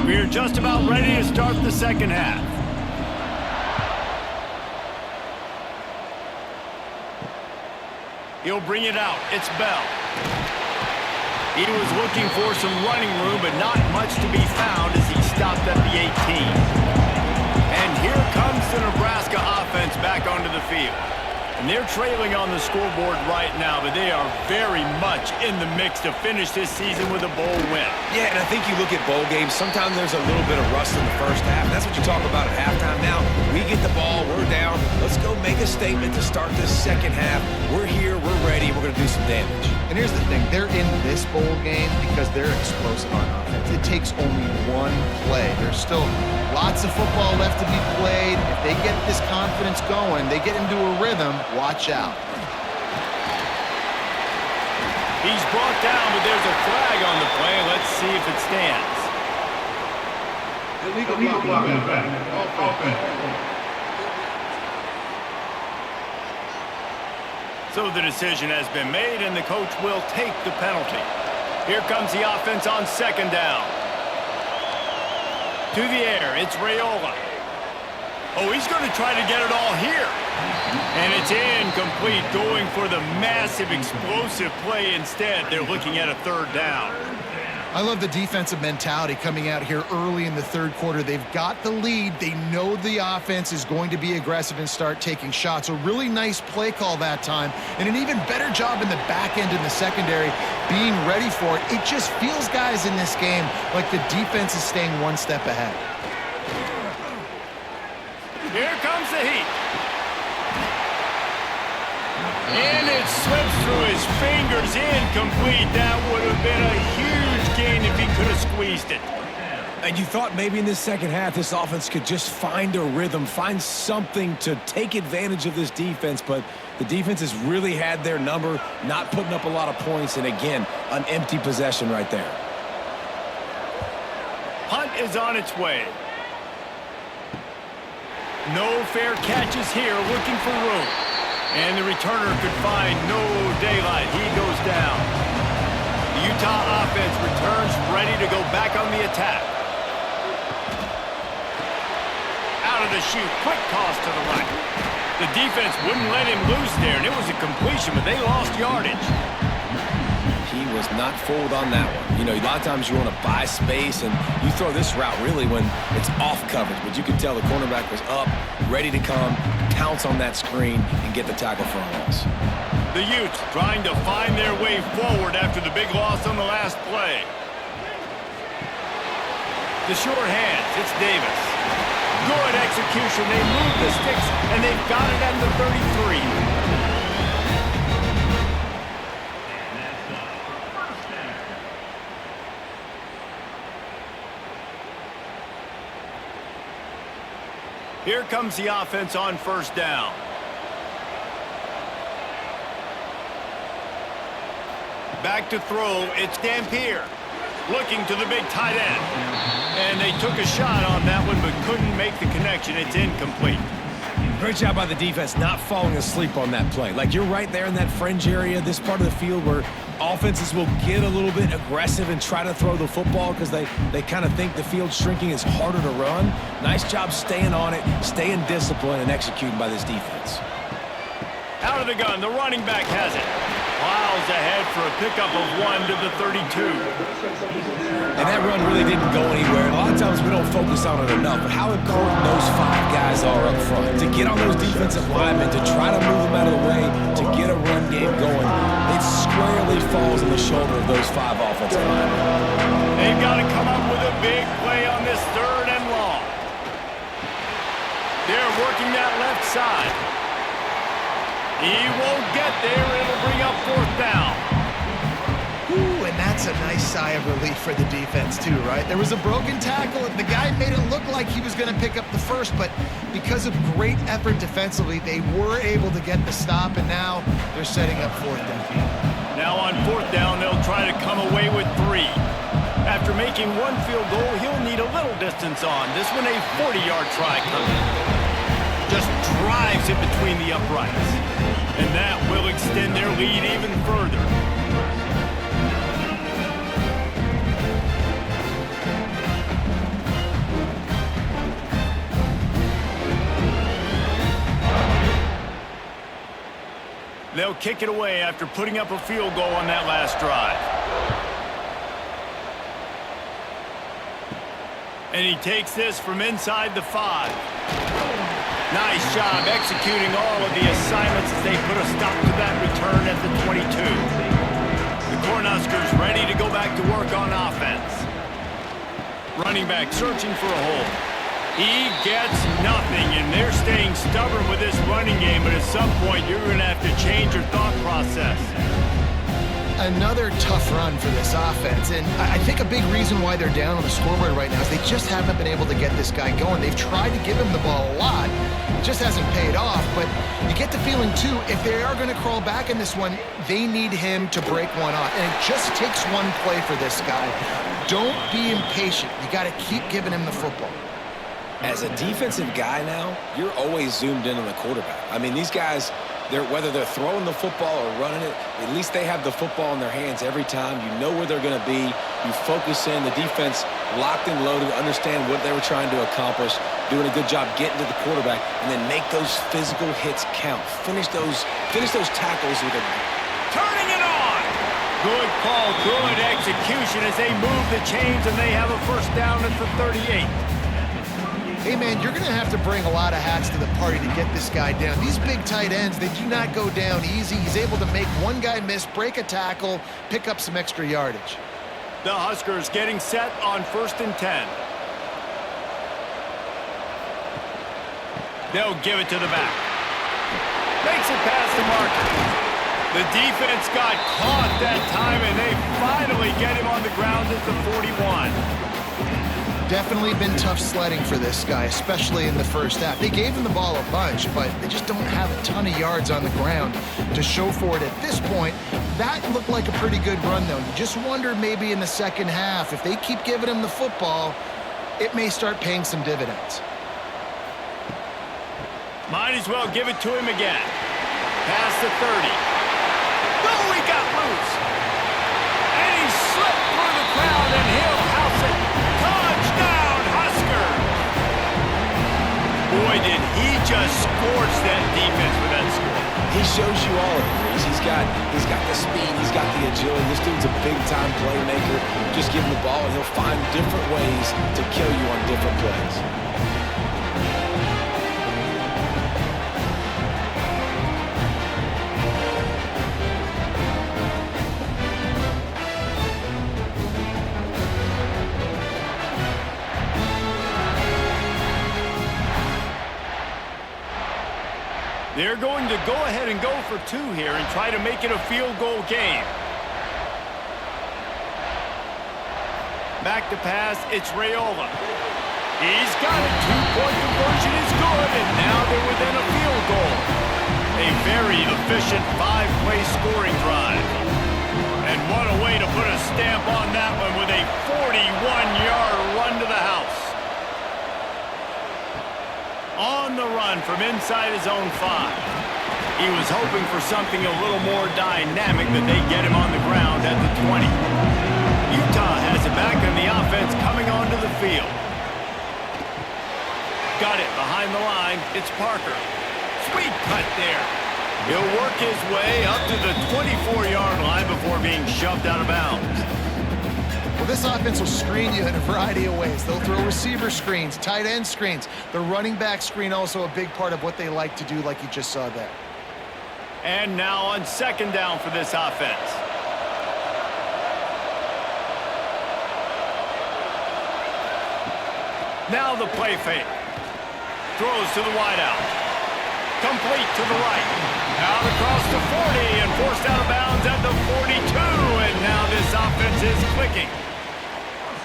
We're just about ready to start the second half. He'll bring it out. It's Bell. He was looking for some running room, but not much to be found as he stopped at the 18. And here comes the Nebraska offense back onto the field. And they're trailing on the scoreboard right now, but they are very much in the mix to finish this season with a bowl win. Yeah, and I think you look at bowl games, sometimes there's a little bit of rust in the first half. That's what you talk about at halftime. Now, we get the ball, we're down. Let's go make a statement to start this second half. We're here, we're ready, we're going to do some damage. And here's the thing, they're in this bowl game because they're explosive on offense. It takes only one play. There's still lots of football left to be played. If they get this confidence going, they get into a rhythm, watch out. He's brought down, but there's a flag on the play. Let's see if it stands. Illegal blocking back. Offense. So the decision has been made, and the coach will take the penalty. Here comes the offense on second down. To the air, it's Raiola. Oh, he's going to try to get it all here. And it's incomplete, going for the massive, explosive play instead. They're looking at a third down. I love the defensive mentality coming out here early in the third quarter. They've got the lead. They know the offense is going to be aggressive and start taking shots. A really nice play call that time, and an even better job in the back end in the secondary being ready for it. It just feels, guys, in this game like the defense is staying one step ahead. Here comes the heat. And it slips through his fingers, incomplete. That would have been a huge gain if he could have squeezed it. And you thought maybe in this second half this offense could just find a rhythm, find something to take advantage of this defense, but the defense has really had their number, not putting up a lot of points, and again, an empty possession right there. Punt is on its way. No fair catches here, looking for room. And the returner could find no daylight. He goes down. The Utah offense returns, ready to go back on the attack. Out of the chute, quick toss to the right. The defense wouldn't let him loose there, and it was a completion, but they lost yardage. He was not fooled on that one. You know, a lot of times you want to buy space, and you throw this route really when it's off coverage. But you could tell the cornerback was up, ready to come, pounce on that screen, and get the tackle for a loss. The Utes trying to find their way forward after the big loss on the last play. The short hands, it's Davis. Good execution. They move the sticks, and they've got it at the 33. Here comes the offense on first down. Back to throw, it's Dampier. Looking to the big tight end. And they took a shot on that one, but couldn't make the connection. It's incomplete. Great job by the defense not falling asleep on that play. Like, you're right there in that fringe area, this part of the field where offenses will get a little bit aggressive and try to throw the football because they kind of think the field's shrinking, is harder to run. Nice job staying on it, staying disciplined, and executing by this defense. Out of the gun, the running back has it. Plows ahead for a pickup of 1 to the 32. And that run really didn't go anywhere. And a lot of times we don't focus on it enough, but how important those 5 guys are up front. To get on those defensive linemen, to try to move them out of the way, to get a run game going, it squarely falls on the shoulder of those 5 offensive linemen. They've got to come up with a big play on this 3rd and long. They're working that left side. He won't get there. It'll bring up 4th down. Ooh, and that's a nice sigh of relief for the defense too, right? There was a broken tackle, and the guy made it look like he was going to pick up the first, but because of great effort defensively, they were able to get the stop, and now they're setting up 4th down. Now on 4th down, they'll try to come away with 3. After making 1 field goal, he'll need a little distance on. This one a 40-yard try coming. Just drives it between the uprights. And that will extend their lead even further. They'll kick it away after putting up a field goal on that last drive. And he takes this from inside the 5. Nice job executing all of the assignments as they put a stop to that return at the 22. The Cornhuskers ready to go back to work on offense. Running back searching for a hole. He gets nothing, and they're staying stubborn with this running game, but at some point you're going to have to change your thought process. Another tough run for this offense, and I think a big reason why they're down on the scoreboard right now is they just haven't been able to get this guy going. They've tried to give him the ball a lot. It just hasn't paid off, but you get the feeling, too, if they are going to crawl back in this one, they need him to break one off, and it just takes one play for this guy. Don't be impatient. You got to keep giving him the football. As a defensive guy now, you're always zoomed in on the quarterback. I mean, these guys, whether they're throwing the football or running it, at least they have the football in their hands every time. You know where they're going to be. You focus in. The defense locked and loaded, understand what they were trying to accomplish, doing a good job getting to the quarterback, and then make those physical hits count. Finish those tackles with a... Turning it on! Good call, good execution as they move the chains, and they have a 1st down at the 38. Hey, man, you're going to have to bring a lot of hats to the party to get this guy down. These big tight ends, they do not go down easy. He's able to make one guy miss, break a tackle, pick up some extra yardage. The Huskers getting set on 1st and 10. They'll give it to the back. Makes it past the marker. The defense got caught that time, and they finally get him on the ground at the 41. Definitely been tough sledding for this guy, especially in the first half. They gave him the ball a bunch, but they just don't have a ton of yards on the ground to show for it at this point. That looked like a pretty good run, though. You just wonder maybe in the second half, if they keep giving him the football, it may start paying some dividends. Might as well give it to him again. Past the 30. Oh, he got loose. And he slipped through the crowd, and he'll house it. Touchdown, Huskers! Boy, did he just scorch that defense with that score. He shows you all of it. He's got the speed, he's got the agility. This dude's a big-time playmaker. Just give him the ball, and he'll find different ways to kill you on different plays. They're going to go ahead and go for 2 here and try to make it a field goal game. Back to pass, it's Raiola. He's got it. 2-point conversion is good, and now they're within a field goal. A very efficient 5-play scoring drive. And what a way to put a stamp on that one with a 41-yard run to the house. On the run from inside his own 5. He was hoping for something a little more dynamic, but they get him on the ground at the 20. Utah has it back on the offense coming onto the field. Got it behind the line. It's Parker. Sweet cut there. He'll work his way up to the 24-yard line before being shoved out of bounds. Well, this offense will screen you in a variety of ways. They'll throw receiver screens, tight end screens. The running back screen also a big part of what they like to do, like you just saw there. And now on second down for this offense. Now the play fake. Throws to the wideout. Complete to the right. Out across the 40 and forced out of bounds at the 42. And now this offense is clicking.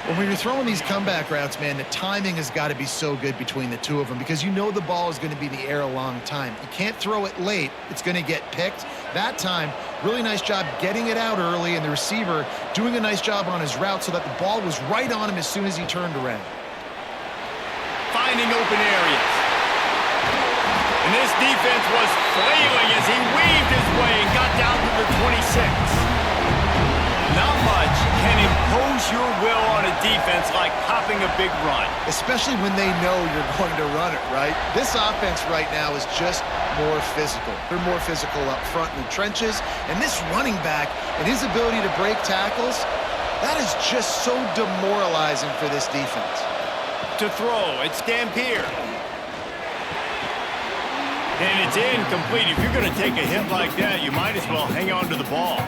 Well, when you're throwing these comeback routes, man, the timing has got to be so good between the two of them because you know the ball is going to be in the air a long time. You can't throw it late. It's going to get picked. That time, really nice job getting it out early, and the receiver doing a nice job on his route so that the ball was right on him as soon as he turned around. Finding open areas. And this defense was flailing as he weaved his way and got down to the 26. Not much can impose your will on a defense like popping a big run. Especially when they know you're going to run it, right? This offense right now is just more physical. They're more physical up front in the trenches. And this running back and his ability to break tackles, that is just so demoralizing for this defense. To throw, it's Dampier. And it's incomplete. If you're going to take a hit like that, you might as well hang on to the ball.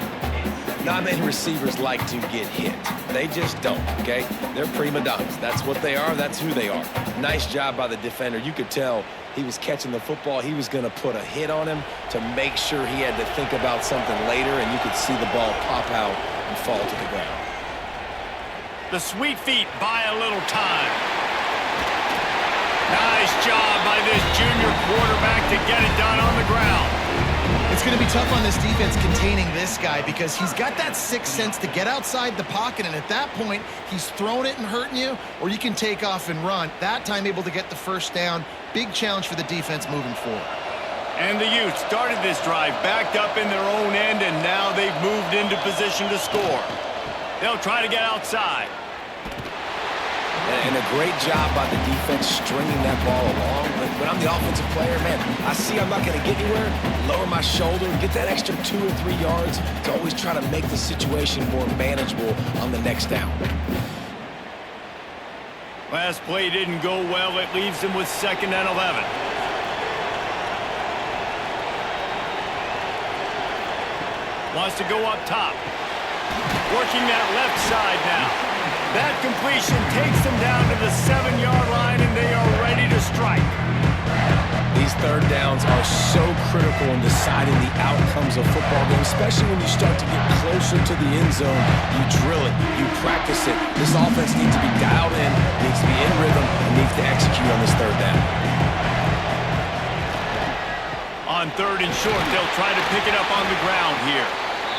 Not many receivers like to get hit. They just don't, okay? They're prima donnas. That's what they are. That's who they are. Nice job by the defender. You could tell he was catching the football. He was going to put a hit on him to make sure he had to think about something later, and you could see the ball pop out and fall to the ground. The sweet feet buy a little time. Nice job by this junior quarterback to get it done on the ground. It's going to be tough on this defense containing this guy because he's got that sixth sense to get outside the pocket, and at that point, he's throwing it and hurting you, or you can take off and run. That time able to get the first down. Big challenge for the defense moving forward. And the Utes started this drive backed up in their own end, and now they've moved into position to score. They'll try to get outside. And a great job by the defense stringing that ball along. But when I'm the offensive player, man, I see I'm not going to get anywhere, lower my shoulder, get that extra 2 or 3 yards to always try to make the situation more manageable on the next down. Last play didn't go well. It leaves them with 2nd and 11. Wants to go up top. Working that left side now. That completion takes them down to the 7-yard line, and they are ready to strike. These third downs are so critical in deciding the outcomes of football games, especially when you start to get closer to the end zone. You drill it, you practice it. This offense needs to be dialed in, needs to be in rhythm, and needs to execute on this third down. On 3rd and short, they'll try to pick it up on the ground here.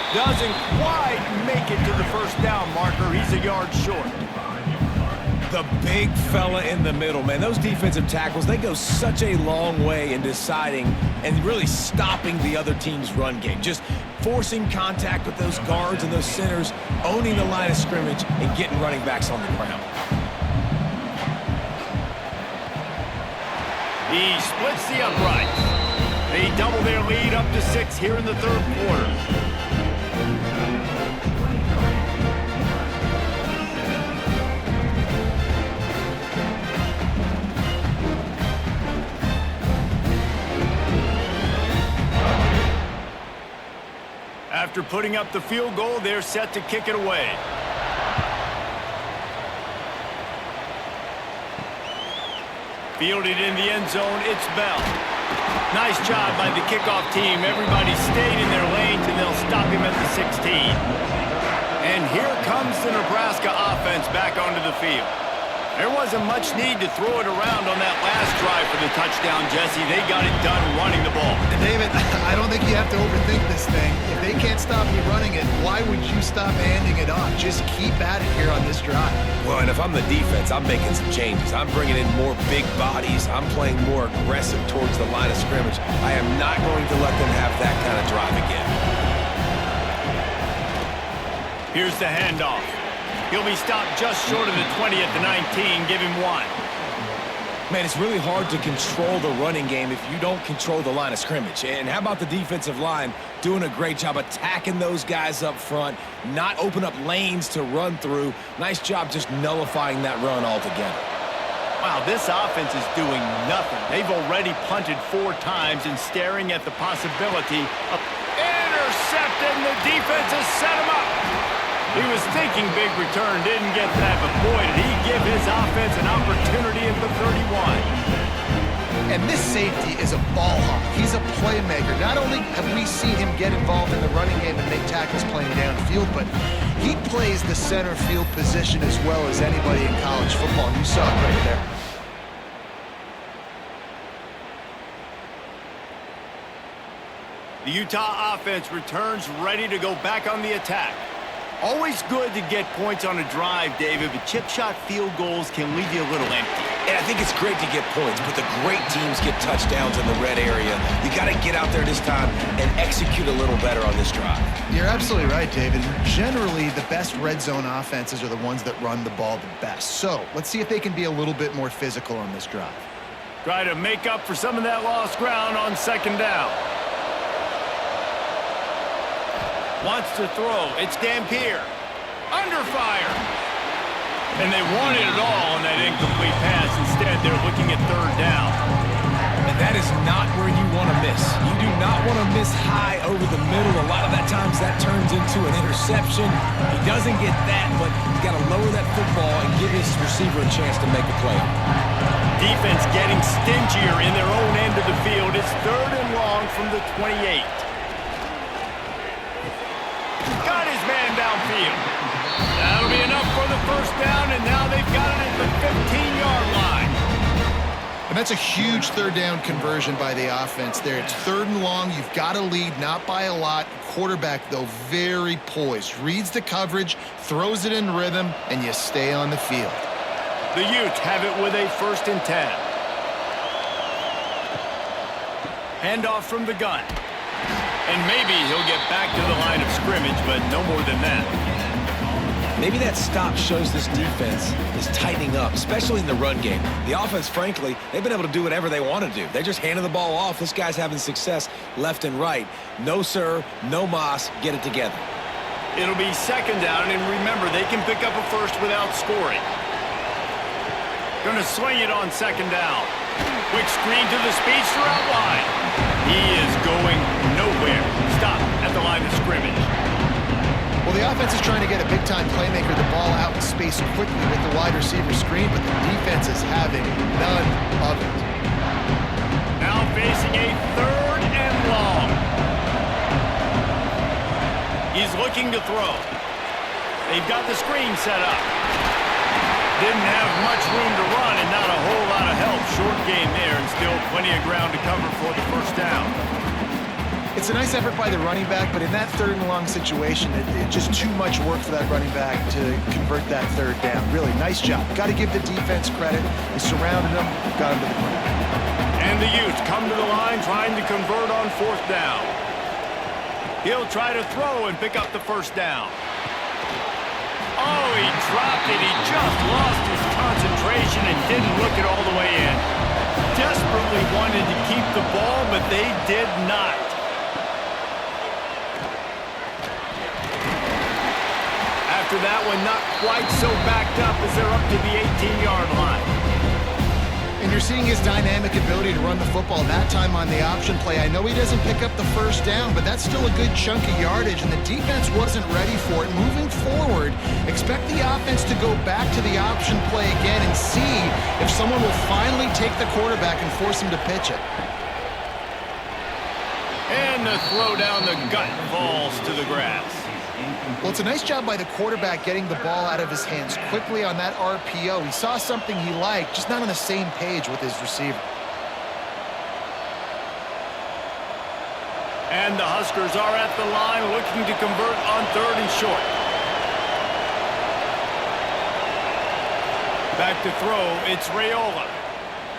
Doesn't quite make it to the first down marker. He's a yard short. The big fella in the middle, man. Those defensive tackles, they go such a long way in deciding and really stopping the other team's run game. Just forcing contact with those guards and those centers, owning the line of scrimmage, and getting running backs on the ground. He splits the uprights. They double their lead up to 6 here in the 3rd quarter. After putting up the field goal, they're set to kick it away. Fielded in the end zone, it's Bell. Nice job by the kickoff team. Everybody stayed in their lanes, and they'll stop him at the 16. And here comes the Nebraska offense back onto the field. There wasn't much need to throw it around on that last drive for the touchdown, Jesse. They got it done running the ball. And David, I don't think you have to overthink this thing. If they can't stop you running it, why would you stop handing it off? Just keep at it here on this drive. Well, and if I'm the defense, I'm making some changes. I'm bringing in more big bodies. I'm playing more aggressive towards the line of scrimmage. I am not going to let them have that kind of drive again. Here's the handoff. He'll be stopped just short of the 20 at the 19. Give him 1. Man, it's really hard to control the running game if you don't control the line of scrimmage. And how about the defensive line doing a great job attacking those guys up front, not open up lanes to run through. Nice job just nullifying that run altogether. Wow, this offense is doing nothing. They've already punted 4 times and staring at the possibility of intercepting. The defense has set him up. He was thinking big return, didn't get that, but boy, did he give his offense an opportunity at the 31. And this safety is a ball hawk. He's a playmaker. Not only have we seen him get involved in the running game and make tackles playing downfield, but he plays the center field position as well as anybody in college football. And you saw it right there. The Utah offense returns ready to go back on the attack. Always good to get points on a drive, David, but chip shot field goals can leave you a little empty. And I think it's great to get points, but the great teams get touchdowns in the red area. You got to get out there this time and execute a little better on this drive. You're absolutely right, David. Generally, the best red zone offenses are the ones that run the ball the best. So let's see if they can be a little bit more physical on this drive. Try to make up for some of that lost ground on second down. Wants to throw. It's Dampier. Under fire. And they wanted it all on that incomplete pass. Instead, they're looking at third down. And that is not where you want to miss. You do not want to miss high over the middle. A lot of that times that turns into an interception. He doesn't get that, but he's got to lower that football and give his receiver a chance to make a play. Defense getting stingier in their own end of the field. It's third and long from the 28. Got his man downfield. That'll be enough for the first down, and now they've got it at the 15-yard line. And that's a huge third down conversion by the offense there. It's third and long. You've got to lead, not by a lot. Quarterback, though, very poised. Reads the coverage, throws it in rhythm, and you stay on the field. The Utes have it with a 1st and 10. Handoff from the gun. And maybe he'll get back to the line of scrimmage, but no more than that. Maybe that stop shows this defense is tightening up, especially in the run game. The offense, frankly, they've been able to do whatever they want to do. They're just handing the ball off. This guy's having success left and right. No, sir, no mas. Get it together. It'll be second down, and remember, they can pick up a first without scoring. Going to swing it on second down. Quick screen to the speedster out wide. He is going nowhere. Stop at the line of scrimmage. Well, the offense is trying to get a big-time playmaker the ball out in space quickly with the wide receiver screen, but the defense is having none of it. Now facing a third and long. He's looking to throw. They've got the screen set up. Didn't have much room to run and not a whole lot of help. Short game there and still plenty of ground to cover for the first down. It's a nice effort by the running back, but in that third and long situation, it's just too much work for that running back to convert that third down. Really, nice job. Got to give the defense credit. They surrounded him, got him to the ground. And the Utes come to the line trying to convert on 4th down. He'll try to throw and pick up the first down. Oh, he dropped it. He just lost his concentration and didn't look it all the way in. Desperately wanted to keep the ball, but they did not. After that one, not quite so backed up as they're up to the 18-yard line. And you're seeing his dynamic ability to run the football, that time on the option play. I know he doesn't pick up the first down, but that's still a good chunk of yardage, and the defense wasn't ready for it. Moving forward, expect the offense to go back to the option play again and see if someone will finally take the quarterback and force him to pitch it. And the throw down the gut falls to the grass. Well, it's a nice job by the quarterback getting the ball out of his hands quickly on that RPO. He saw something he liked, just not on the same page with his receiver. And the Huskers are at the line looking to convert on 3rd and short. Back to throw, it's Raiola.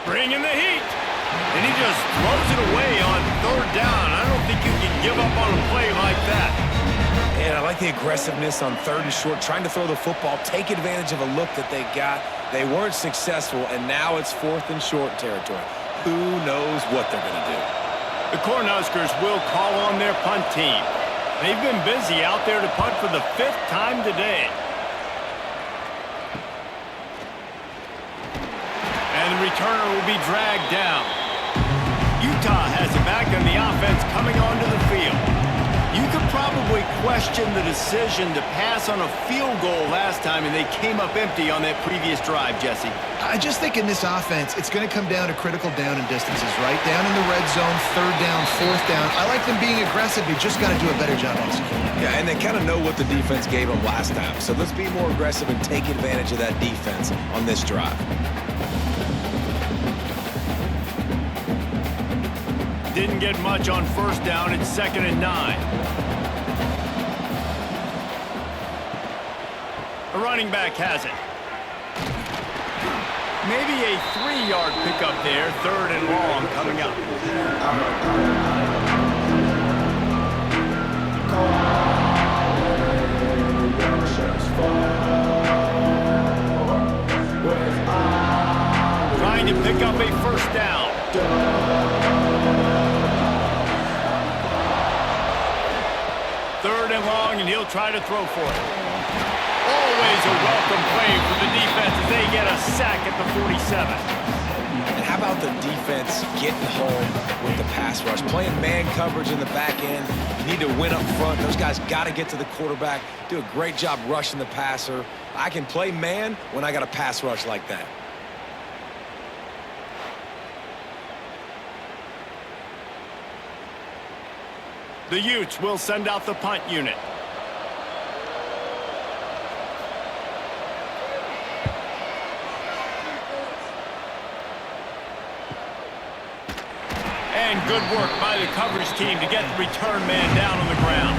Bringing the heat. And he just throws it away on 3rd down. I don't think you can give up on a play like that. And I like the aggressiveness on 3rd and short, trying to throw the football, take advantage of a look that they got. They weren't successful, and now it's 4th and short territory. Who knows what they're going to do? The Cornhuskers will call on their punt team. They've been busy out there to punt for the 5th time today. And the returner will be dragged down. Utah has it back on the offense coming onto the field. You could probably question the decision to pass on a field goal last time, and they came up empty on that previous drive, Jesse. I just think in this offense, it's going to come down to critical down and distances, right? Down in the red zone, 3rd down, 4th down. I like them being aggressive. They just got to do a better job executing. Yeah, and they kind of know what the defense gave them last time. So let's be more aggressive and take advantage of that defense on this drive. Didn't get much on 1st down. It's 2nd and 9. The running back has it. Maybe a 3-yard pickup there. 3rd and long coming up. Trying to pick up a 1st down. 3rd and long, and he'll try to throw for it. Always a welcome play for the defense as they get a sack at the 47. And how about the defense getting home with the pass rush? Playing man coverage in the back end. You need to win up front. Those guys got to get to the quarterback. Do a great job rushing the passer. I can play man when I got a pass rush like that. The Utes will send out the punt unit. And good work by the coverage team to get the return man down on the ground.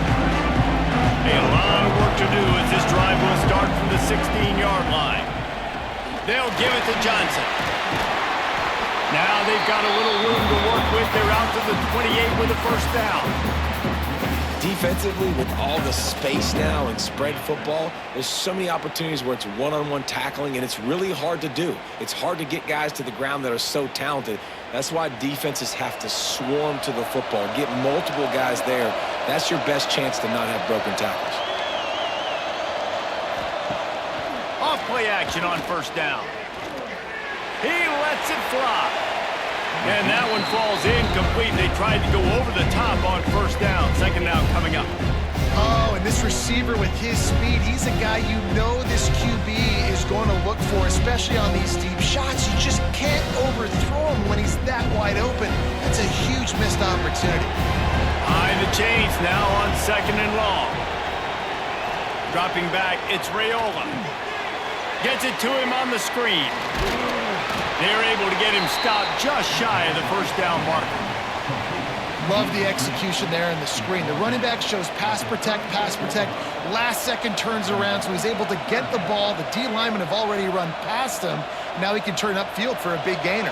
A lot of work to do as this drive will start from the 16-yard line. They'll give it to Johnson. Now they've got a little room to work with. They're out to the 28 with a 1st down. Defensively, with all the space now and spread football, there's so many opportunities where it's one-on-one tackling, and it's really hard to do. It's hard to get guys to the ground that are so talented. That's why defenses have to swarm to the football, get multiple guys there. That's your best chance to not have broken tackles. Off play action on 1st down. He lets it fly. And that one falls incomplete. They tried to go over the top on 1st down. 2nd down coming up. Oh, and this receiver with his speed, he's a guy you know this QB is going to look for, especially on these deep shots. You just can't overthrow him when he's that wide open. That's a huge missed opportunity. Behind the chains now on 2nd and long. Dropping back, it's Raiola. Gets it to him on the screen. They're able to get him stopped just shy of the 1st down marker. Love the execution there in the screen. The running back shows pass protect, last second turns around, so he's able to get the ball. The D linemen have already run past him. Now he can turn upfield for a big gainer.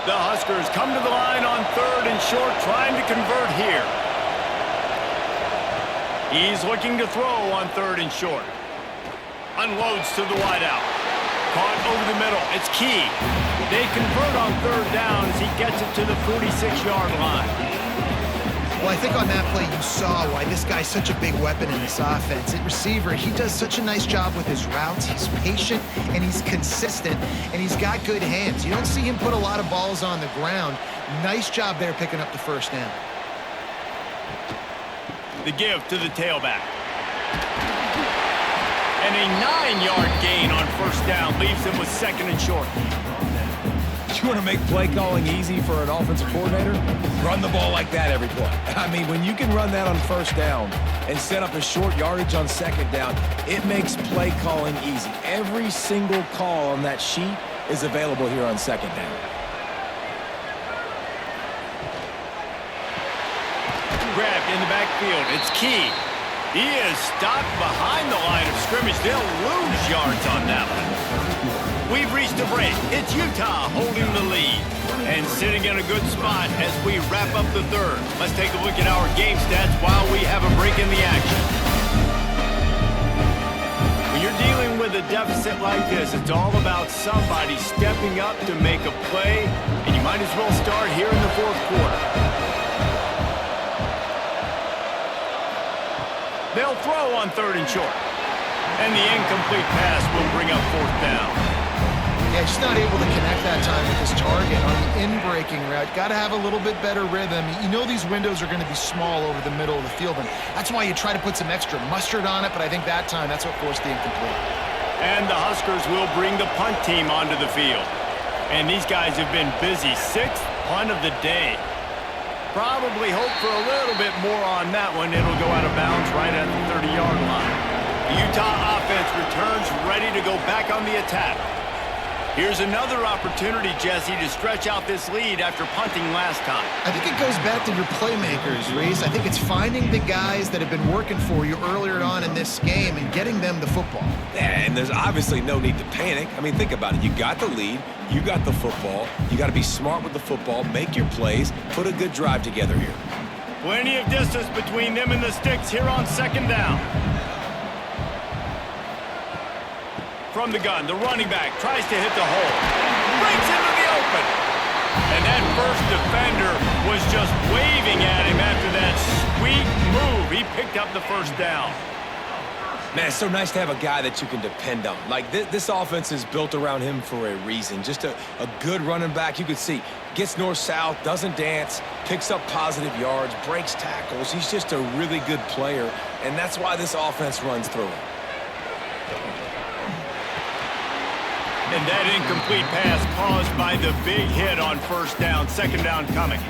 The Huskers come to the line on 3rd and short, trying to convert here. He's looking to throw on 3rd and short. Unloads to the wideout. Caught over the middle. It's Key. They convert on 3rd down as he gets it to the 46-yard line. Well, I think on that play you saw why this guy's such a big weapon in this offense. At receiver, he does such a nice job with his routes. He's patient, and he's consistent, and he's got good hands. You don't see him put a lot of balls on the ground. Nice job there picking up the 1st down. The give to the tailback. And a 9-yard gain on 1st down leaves him with 2nd and short. You want to make play calling easy for an offensive coordinator? Run the ball like that every play. I mean, when you can run that on 1st down and set up a short yardage on 2nd down, it makes play calling easy. Every single call on that sheet is available here on 2nd down. Grabbed in the backfield. It's Key. He is stopped behind the line of scrimmage. They'll lose yards on that one. We've reached a break. It's Utah holding the lead and sitting in a good spot as we wrap up the 3rd. Let's take a look at our game stats while we have a break in the action. with a deficit like this, it's all about somebody stepping up to make a play, and you might as well start here in the fourth quarter. They'll throw on 3rd and short. And the incomplete pass will bring up 4th down. Yeah, just not able to connect that time with his target on the in-breaking route. Got to have a little bit better rhythm. You know these windows are going to be small over the middle of the field, and that's why you try to put some extra mustard on it, but I think that time, that's what forced the incomplete. And the Huskers will bring the punt team onto the field. And these guys have been busy. 6th punt of the day. Probably hope for a little bit more on that one. It'll go out of bounds right at the 30-yard line. The Utah offense returns ready to go back on the attack. Here's another opportunity, Jesse, to stretch out this lead after punting last time. I think it goes back to your playmakers, Reese. I think it's finding the guys that have been working for you earlier on in this game and getting them the football. Yeah, and there's obviously no need to panic. I mean, think about it. You got the lead. You got the football. You got to be smart with the football, make your plays, put a good drive together here. Plenty of distance between them and the sticks here on 2nd down. From the gun, the running back tries to hit the hole. Breaks into the open. And that first defender was just waving at him after that sweet move. He picked up the 1st down. Man, it's so nice to have a guy that you can depend on. Like, this offense is built around him for a reason. Just a good running back. You could see, gets north-south, doesn't dance, picks up positive yards, breaks tackles. He's just a really good player, and that's why this offense runs through him. And that incomplete pass caused by the big hit on 1st down. 2nd down coming.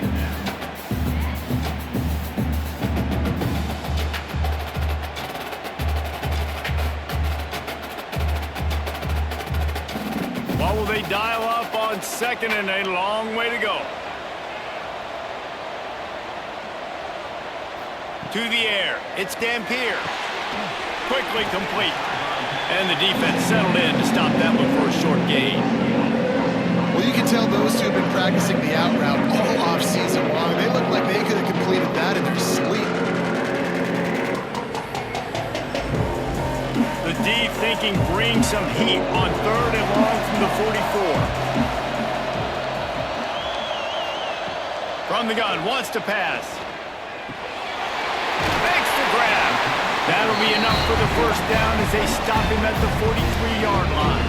What will they dial up on 2nd and a long way to go? To the air. It's Dampier. Quickly complete. And the defense settled in to stop that one for a short gain. Well, you can tell those two have been practicing the out route all off-season long. They look like they could have completed that in their sleep. The deep thinking brings some heat on 3rd and long from the 44. From the gun, wants to pass. Makes the grab. That'll be enough for the 1st down as they stop him at the 43-yard line.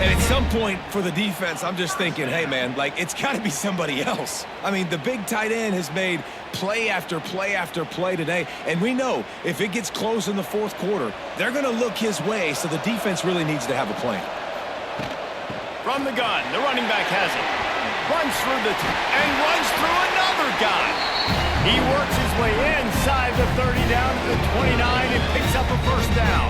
And at some point for the defense, I'm just thinking, hey, man, like, it's got to be somebody else. I mean, the big tight end has made play after play after play today, and we know if it gets close in the 4th quarter, they're going to look his way, so the defense really needs to have a plan. From the gun, the running back has it. Runs through and runs through another guy. He works his way inside the 30 down to the 29 and picks up a 1st down.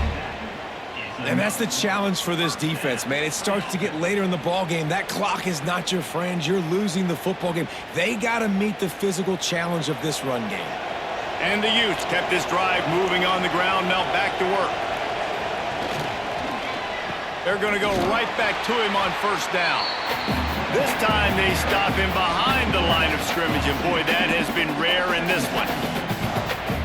And that's the challenge for this defense, man. It starts to get later in the ball game. That clock is not your friend. You're losing the football game. They got to meet the physical challenge of this run game. And the Utes kept this drive moving on the ground. Now back to work. They're going to go right back to him on 1st down. This time they stop him behind the line of scrimmage, and boy, that has been rare in this one.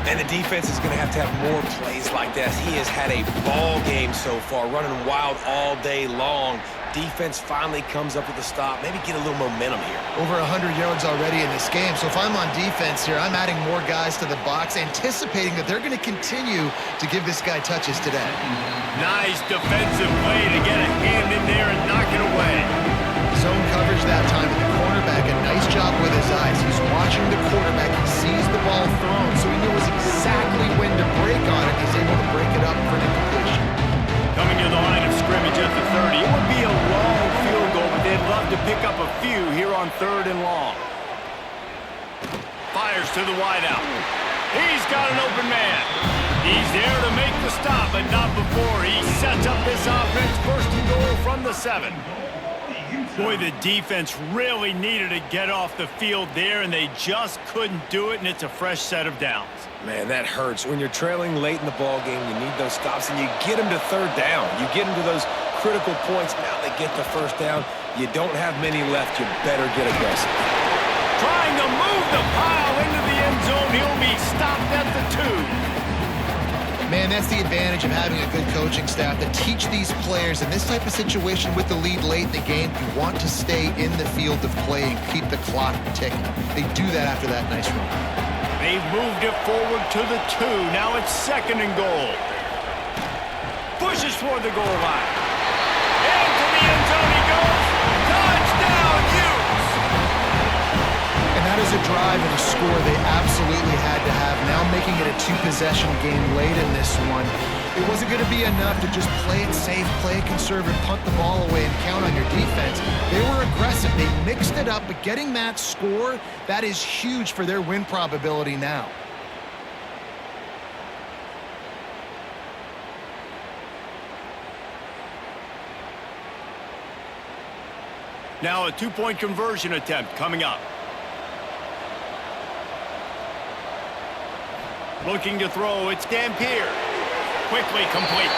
And the defense is going to have more plays like that. He has had a ball game so far, running wild all day long. Defense finally comes up with a stop, maybe get a little momentum here. Over 100 yards already in this game, so if I'm on defense here, I'm adding more guys to the box, anticipating that they're going to continue to give this guy touches today. Nice defensive play to get a hand in there and knock it away. Zone coverage that time, and the cornerback, a nice job with his eyes. He's watching the quarterback. He sees the ball thrown, so he knows exactly when to break on it. He's able to break it up for an incompletion. Coming to the line of scrimmage at the 30. It would be a long field goal, but they'd love to pick up a few here on 3rd and long. Fires to the wideout. He's got an open man. He's there to make the stop, but not before he sets up this offense. 1st and goal from the 7. Boy, the defense really needed to get off the field there, and they just couldn't do it, and it's a fresh set of downs. Man, that hurts. When you're trailing late in the ball game, you need those stops, and you get them to 3rd down. You get them to those critical points. Now they get the 1st down. You don't have many left. You better get aggressive. Trying to move the pile into the end zone. He'll be stopped at the 2. Man, that's the advantage of having a good coaching staff to teach these players in this type of situation with the lead late in the game. You want to stay in the field of play and keep the clock ticking. They do that after that nice run. They've moved it forward to the 2. Now it's 2nd and goal. Pushes toward the goal line. Into the end zone he goes. Touchdown, Utes! And that is a drive and a score they absolutely had to have. Now making it a 2-possession game late in this one. It wasn't going to be enough to just play it safe, play it conservative, punt the ball away, and count on your defense. They were aggressive. They mixed it up, but getting that score, that is huge for their win probability now. Now a 2-point conversion attempt coming up. Looking to throw, it's Dampier. Quickly complete.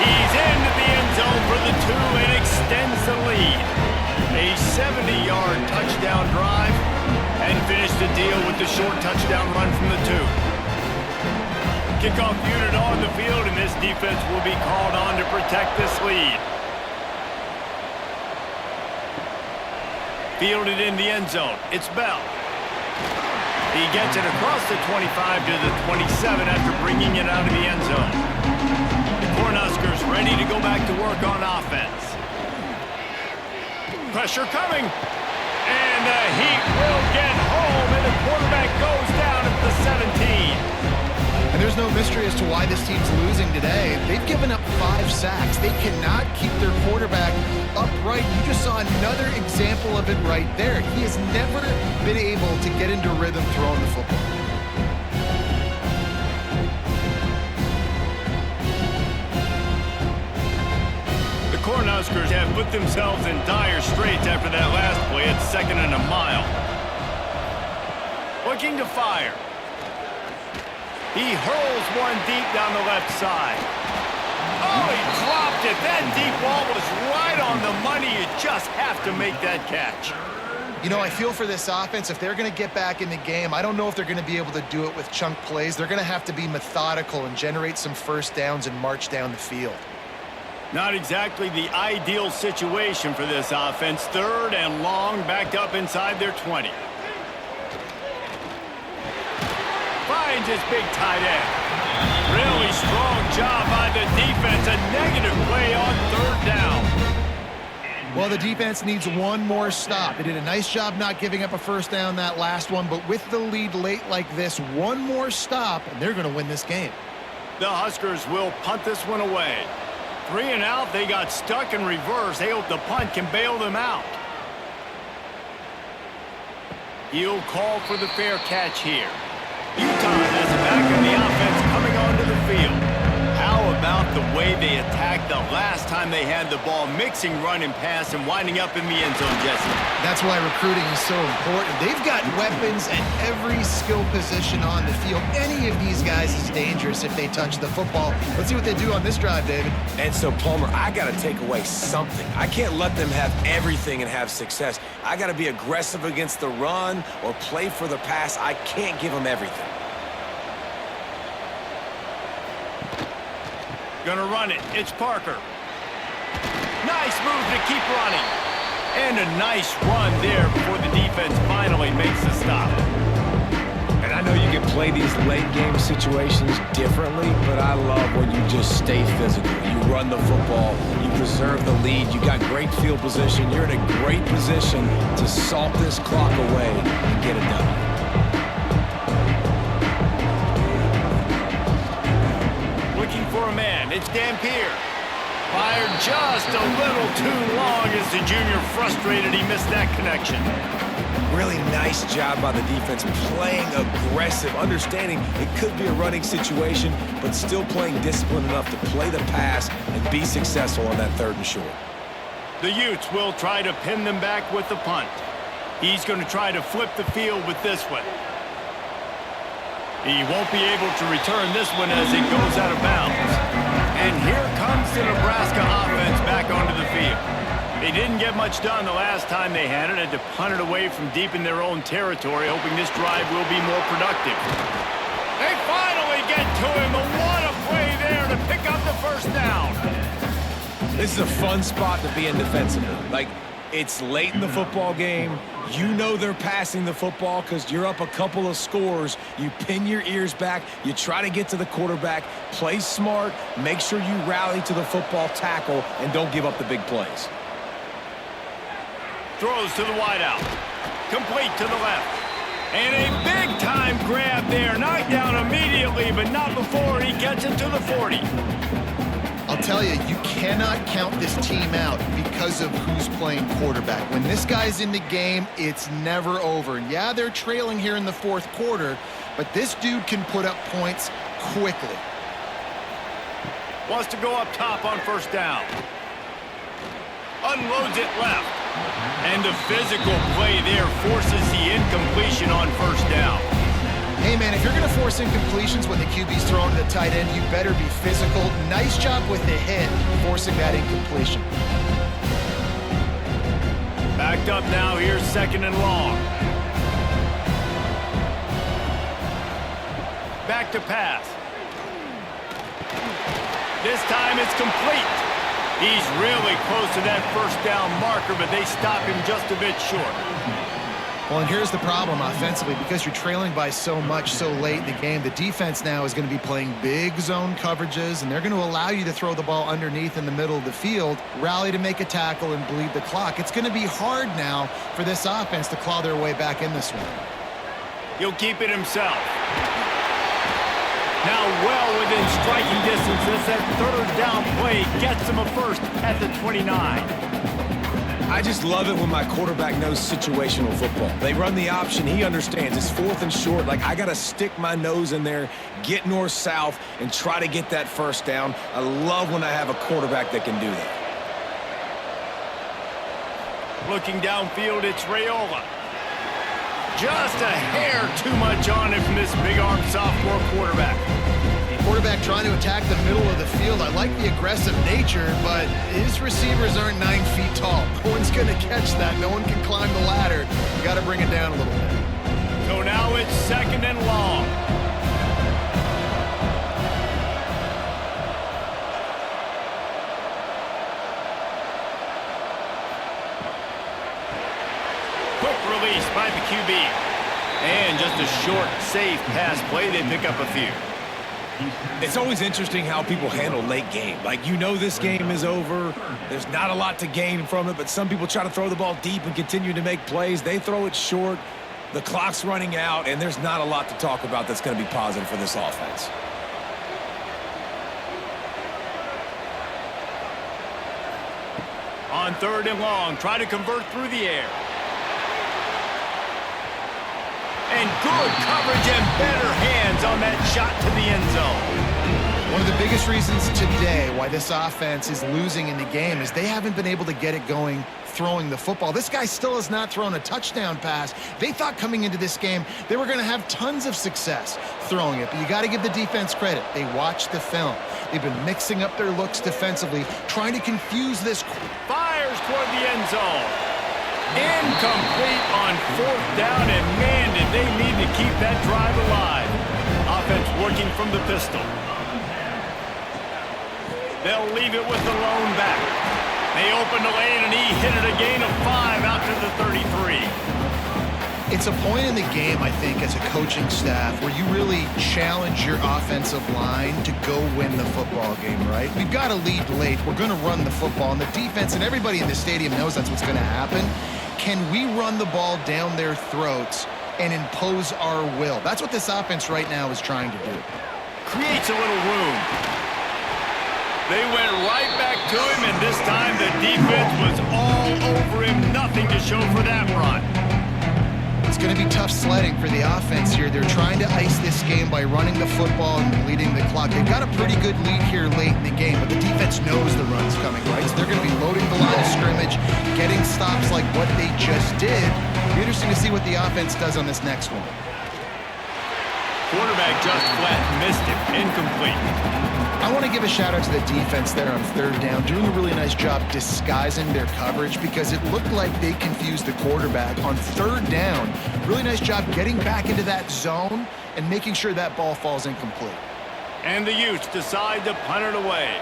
He's into the end zone for the 2 and extends the lead. A 70-yard touchdown drive and finished the deal with the short touchdown run from the 2. Kickoff unit on the field, and this defense will be called on to protect this lead. Fielded in the end zone. It's Bell. He gets it across the 25 to the 27 after bringing it out of the end zone. The Cornhuskers ready to go back to work on offense. Pressure coming. And the Heat will get home, and the quarterback goes down at the 17. And there's no mystery as to why this team's losing today. They've given up 5 sacks. They cannot keep their quarterback upright. You just saw another example of it right there. He has never been able to get into rhythm throwing the football. The Cornhuskers have put themselves in dire straits after that last play at 2nd and a mile. Looking to fire. He hurls one deep down the left side. Oh, he dropped it. That deep ball was right on the money. You just have to make that catch. You know, I feel for this offense, if they're going to get back in the game, I don't know if they're going to be able to do it with chunk plays. They're going to have to be methodical and generate some first downs and march down the field. Not exactly the ideal situation for this offense. 3rd and long, backed up inside their 20. Finds his big tight end. Really strong job by the defense. A negative play on 3rd down. Well, the defense needs one more stop. They did a nice job not giving up a first down that last one, but with the lead late like this, one more stop, and they're going to win this game. The Huskers will punt this one away. 3 and out, they got stuck in reverse. They hope the punt can bail them out. He'll call for the fair catch here. Utah has it back in the offense coming onto the field. How about the way they attacked the last time they had the ball, mixing run and pass and winding up in the end zone, Jesse? That's why recruiting is so important. They've got weapons at every skill position on the field. Any of these guys is dangerous if they touch the football. Let's see what they do on this drive, David. And so, Palmer, I got to take away something. I can't let them have everything and have success. I got to be aggressive against the run or play for the pass. I can't give them everything. Gonna run it. It's Parker. Nice move to keep running. And a nice run there before the defense finally makes the stop. And I know you can play these late game situations differently, but I love when you just stay physical. You run the football, you preserve the lead, you got great field position, you're in a great position to salt this clock away and get it done. Looking for a man, it's Dampier. Fired just a little too long as the junior frustrated he missed that connection. Really nice job by the defense, playing aggressive, understanding it could be a running situation, but still playing disciplined enough to play the pass and be successful on that 3rd and short. The Utes will try to pin them back with the punt. He's going to try to flip the field with this one. He won't be able to return this one as it goes out of bounds. And here comes the Nebraska offense back onto the field. They didn't get much done the last time they had it, had to punt it away from deep in their own territory, hoping this drive will be more productive. They finally get to him, but what a play This is a fun spot to be in defensively. Like, it's late in the football game. You know they're passing the football because you're up a couple of scores. You pin your ears back. You try to get to the quarterback. Play smart. Make sure you rally to the football tackle and don't give up the big plays. Throws to the wideout. Complete to the left. And a big-time grab there. Knocked down immediately, but not before he gets it to the 40. I'll tell you, you cannot count this team out because of who's playing quarterback. When this guy's in the game, it's never over. And yeah, they're trailing here in the fourth quarter, but this dude can put up points quickly. Wants to go up top on first down. Unloads it left. And the physical play there forces the incompletion on first down. Hey, man, if you're going to force incompletions when the QB's throwing to the tight end, you better be physical. Nice job with the hit, forcing that incompletion. Backed up now, here's second and long. Back to pass. This time it's complete. He's really close to that first down marker, but they stop him just a bit short. Well, and here's the problem offensively. Because you're trailing by so much so late in the game, the defense now is going to be playing big zone coverages, and they're going to allow you to throw the ball underneath in the middle of the field, rally to make a tackle, and bleed the clock. It's going to be hard now for this offense to claw their way back in this one. He'll keep it himself. Now well within striking distance as that third down play gets him a first at the 29. I just love it when my quarterback knows situational football. They run the option. He understands. It's fourth and short. Like, I got to stick my nose in there, get north-south, and try to get that first down. I love when I have a quarterback that can do that. Looking downfield, it's Raiola. Just a hair too much on it from this big-arm sophomore quarterback. Quarterback trying to attack the middle of the field. I like the aggressive nature, but his receivers aren't 9 feet tall. No one's going to catch that. No one can climb the ladder. You got to bring it down a little bit. So now it's second and long. Quick release by the QB. And just a short, safe pass play. They pick up a few. It's always interesting how people handle late game. Like, you know this game is over. There's not a lot to gain from it, but some people try to throw the ball deep and continue to make plays. They throw it short. The clock's running out, and there's not a lot to talk about that's going to be positive for this offense. On third and long, try to convert through the air. And good coverage and better hands on that shot to the end zone. One of the biggest reasons today why this offense is losing in the game is they haven't been able to get it going throwing the football. This guy still has not thrown a touchdown pass. They thought coming into this game they were going to have tons of success throwing it, but you got to give the defense credit. They watched the film. They've been mixing up their looks defensively, trying to confuse this. Fires toward the end zone. Incomplete on fourth down, and man, did they need to keep that drive alive. Offense working from the pistol. They'll leave it with the lone back. They open the lane, and he hit it a gain of 5 out to the 33. It's a point in the game, I think, as a coaching staff where you really challenge your offensive line to go win the football game, right? We've got to lead late. We're going to run the football, and the defense and everybody in the stadium knows that's what's going to happen. Can we run the ball down their throats and impose our will? That's what this offense right now is trying to do. Creates a little room. They went right back to him, and this time the defense was all over him. Nothing to show for that run. It's going to be tough sledding for the offense here. They're trying to ice this game by running the football and leading the clock. They've got a pretty good lead here late in the game, but the defense knows the run's coming, right? So they're going to be loading the line of scrimmage, getting stops like what they just did. It'll be interesting to see what the offense does on this next one. Quarterback just flat missed it. Incomplete. I want to give a shout out to the defense there on third down, doing a really nice job disguising their coverage because it looked like they confused the quarterback on third down. Really nice job getting back into that zone and making sure that ball falls incomplete. And the Utes decide to punt it away.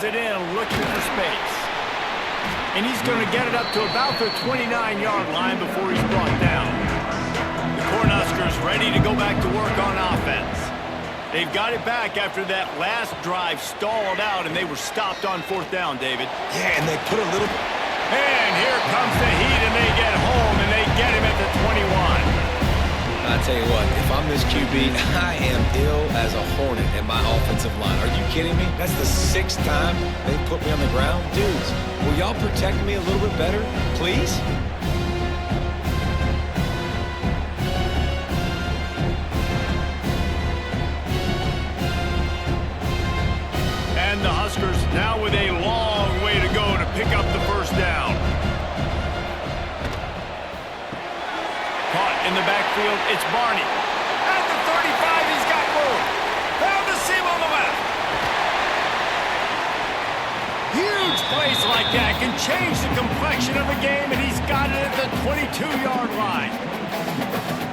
throws it in, looking for space. And he's going to get it up to about the 29-yard line before he's brought down. The Cornhuskers ready to go back to work on offense. They've got it back after that last drive stalled out, and they were stopped on 4th down, David. Yeah, and they put a little... And here comes the heat, and they get home, and they get him at the 21. I tell you what, if I'm this QB, I am ill as a hornet in my offensive line. Are you kidding me? That's the 6th time they put me on the ground. Dudes, will y'all protect me a little bit better, please? And the Huskers now with a long way to go to pick up the first down. Caught in the backfield, it's Barney. At the 35, he's got room. Found the seam on the left. Huge plays like that can change the complexion of a game, and he's got it at the 22-yard line.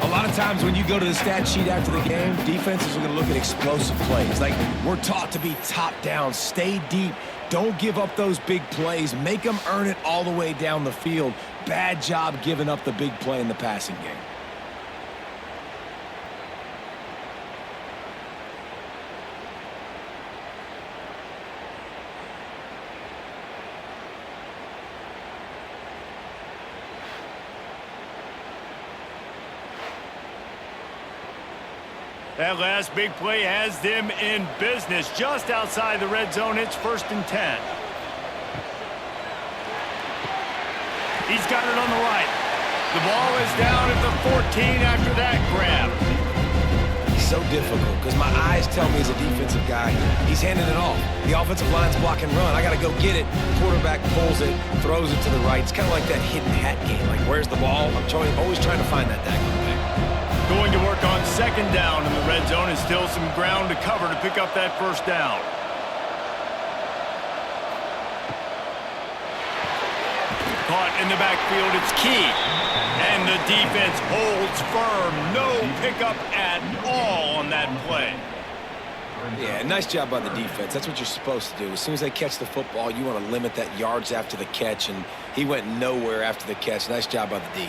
A lot of times when you go to the stat sheet after the game, defenses are going to look at explosive plays. Like, we're taught to be top down, stay deep, don't give up those big plays, make them earn it all the way down the field. Bad job giving up the big play in the passing game. That last big play has them in business. Just outside the red zone, it's 1st and 10. He's got it on the right. The ball is down at the 14 after that grab. So difficult because my eyes tell me as a defensive guy, he's handing it off. The offensive line's block and run. I got to go get it. Quarterback pulls it, throws it to the right. It's kind of like that hidden hat game. Like, where's the ball? I'm always trying to find that daggone thing. Going to work on 2nd down in the red zone, and still some ground to cover to pick up that first down. Caught in the backfield, it's Key. And the defense holds firm. No pickup at all on that play. Yeah, nice job by the defense. That's what you're supposed to do. As soon as they catch the football, you want to limit that yards after the catch, and he went nowhere after the catch. Nice job by the D.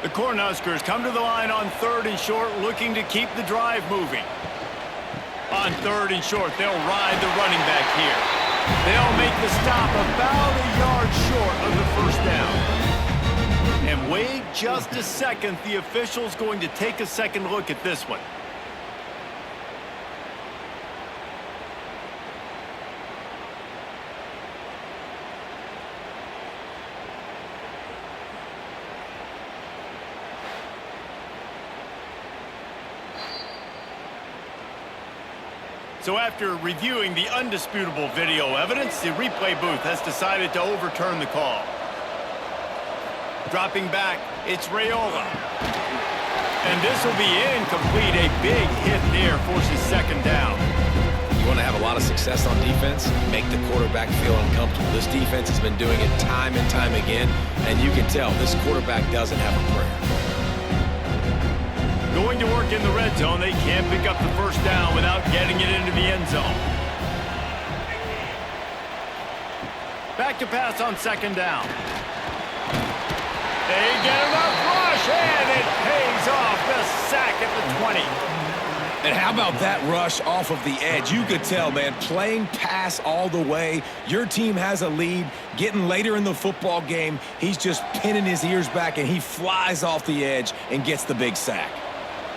The Cornhuskers come to the line on 3rd and short, looking to keep the drive moving. On 3rd and short, they'll ride the running back here. They'll make the stop about a yard short of the first down. And wait just a second, the official's going to take a second look at this one. So after reviewing the undisputable video evidence, the replay booth has decided to overturn the call. Dropping back, it's Raiola. And this will be incomplete. A big hit there forces 2nd down. You want to have a lot of success on defense? Make the quarterback feel uncomfortable. This defense has been doing it time and time again, and you can tell this quarterback doesn't have a prayer. Going to work in the red zone, they can't pick up the first down without getting it into the end zone. Back to pass on 2nd down. They get enough rush, and it pays off. The sack at the 20. And how about that rush off of the edge? You could tell, man, playing pass all the way. Your team has a lead. Getting later in the football game, he's just pinning his ears back, and he flies off the edge and gets the big sack.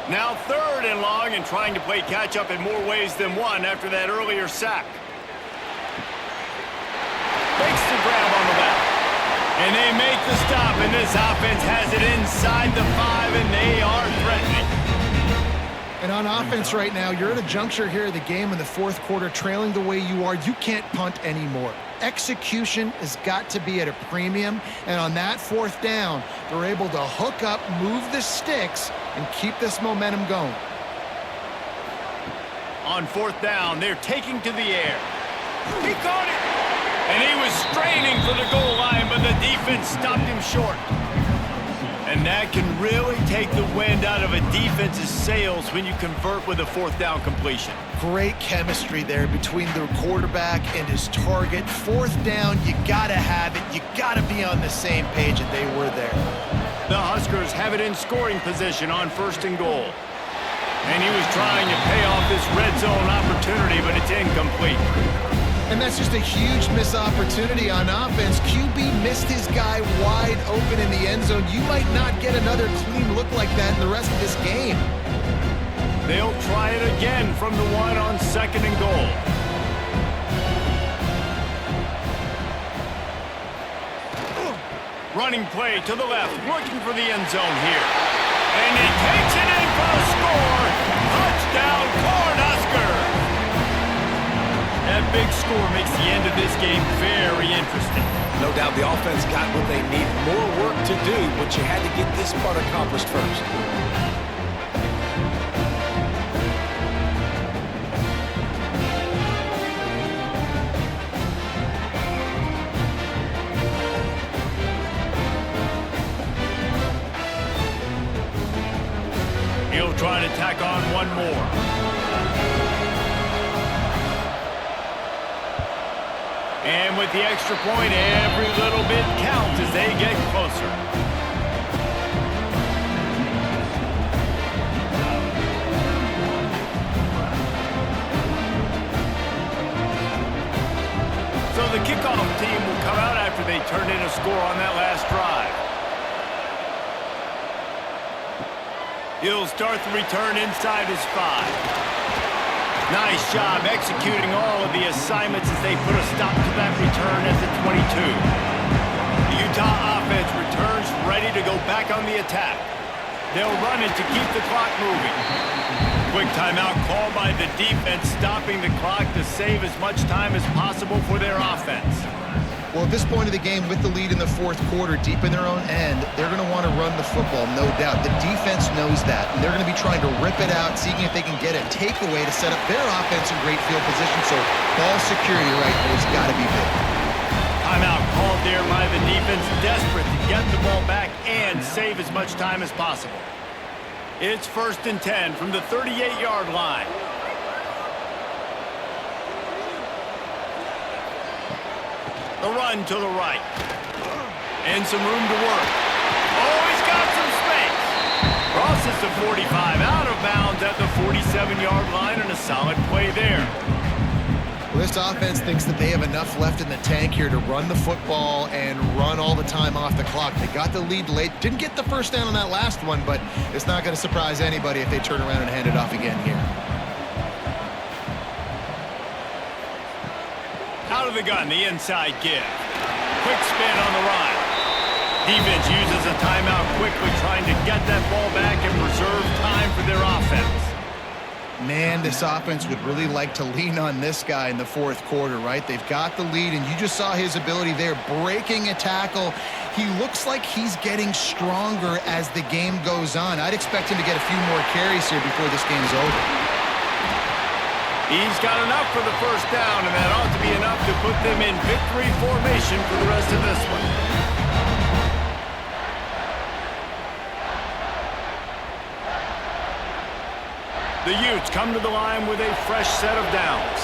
Now 3rd and long, and trying to play catch-up in more ways than one after that earlier sack. Makes the grab on the left. And they make the stop, and this offense has it inside the 5, and they are threatening. And on offense right now, you're at a juncture here of the game in the 4th quarter, trailing the way you are. You can't punt anymore. Execution has got to be at a premium, and on that 4th down, they're able to hook up, move the sticks, and keep this momentum going. On 4th down, they're taking to the air. He caught it! And he was straining for the goal line, but the defense stopped him short. And that can really take the wind out of a defense's sails when you convert with a fourth down completion. Great chemistry there between the quarterback and his target. Fourth down, you got to have it. You got to be on the same page, and they were there. The Huskers have it in scoring position on 1st and goal. And he was trying to pay off this red zone opportunity, but it's incomplete. And that's just a huge missed opportunity on offense. QB missed his guy wide open in the end zone. You might not get another clean look like that in the rest of this game. They'll try it again from the one on 2nd and goal. Running play to the left, looking for the end zone here. And he takes it in for a score. Touchdown, Cornhuskers! That big score makes the end of this game very interesting. No doubt the offense got what they need. More work to do, but you had to get this part accomplished first. He'll try to tack on one more. And with the extra point, every little bit counts as they get closer. So the kickoff team will come out after they turn in a score on that last drive. He'll start the return inside his 5. Nice job executing all of the assignments as they put a stop to that return at the 22. The Utah offense returns ready to go back on the attack. They'll run it to keep the clock moving. Quick timeout call by the defense, stopping the clock to save as much time as possible for their offense. Well, at this point of the game, with the lead in the 4th quarter, deep in their own end, they're going to want to run the football, no doubt. The defense knows that, and they're going to be trying to rip it out, seeing if they can get a takeaway to set up their offense in great field position. So ball security right there has got to be big. Timeout called there by the defense, desperate to get the ball back and save as much time as possible. It's 1st and 10 from the 38-yard line. The run to the right. And some room to work. Oh, he's got some space. Crosses the 45, out of bounds at the 47-yard line, and a solid play there. Well, this offense thinks that they have enough left in the tank here to run the football and run all the time off the clock. They got the lead late. Didn't get the first down on that last one, but it's not going to surprise anybody if they turn around and hand it off again here. Out of the gun, the inside give. Quick spin on the run. Defense uses a timeout quickly, trying to get that ball back and preserve time for their offense. Man, this offense would really like to lean on this guy in the 4th quarter, right? They've got the lead, and you just saw his ability there, breaking a tackle. He looks like he's getting stronger as the game goes on. I'd expect him to get a few more carries here before this game's over. He's got enough for the first down, and that ought to be enough to put them in victory formation for the rest of this one. The Utes come to the line with a fresh set of downs.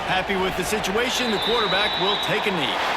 Happy with the situation, the quarterback will take a knee.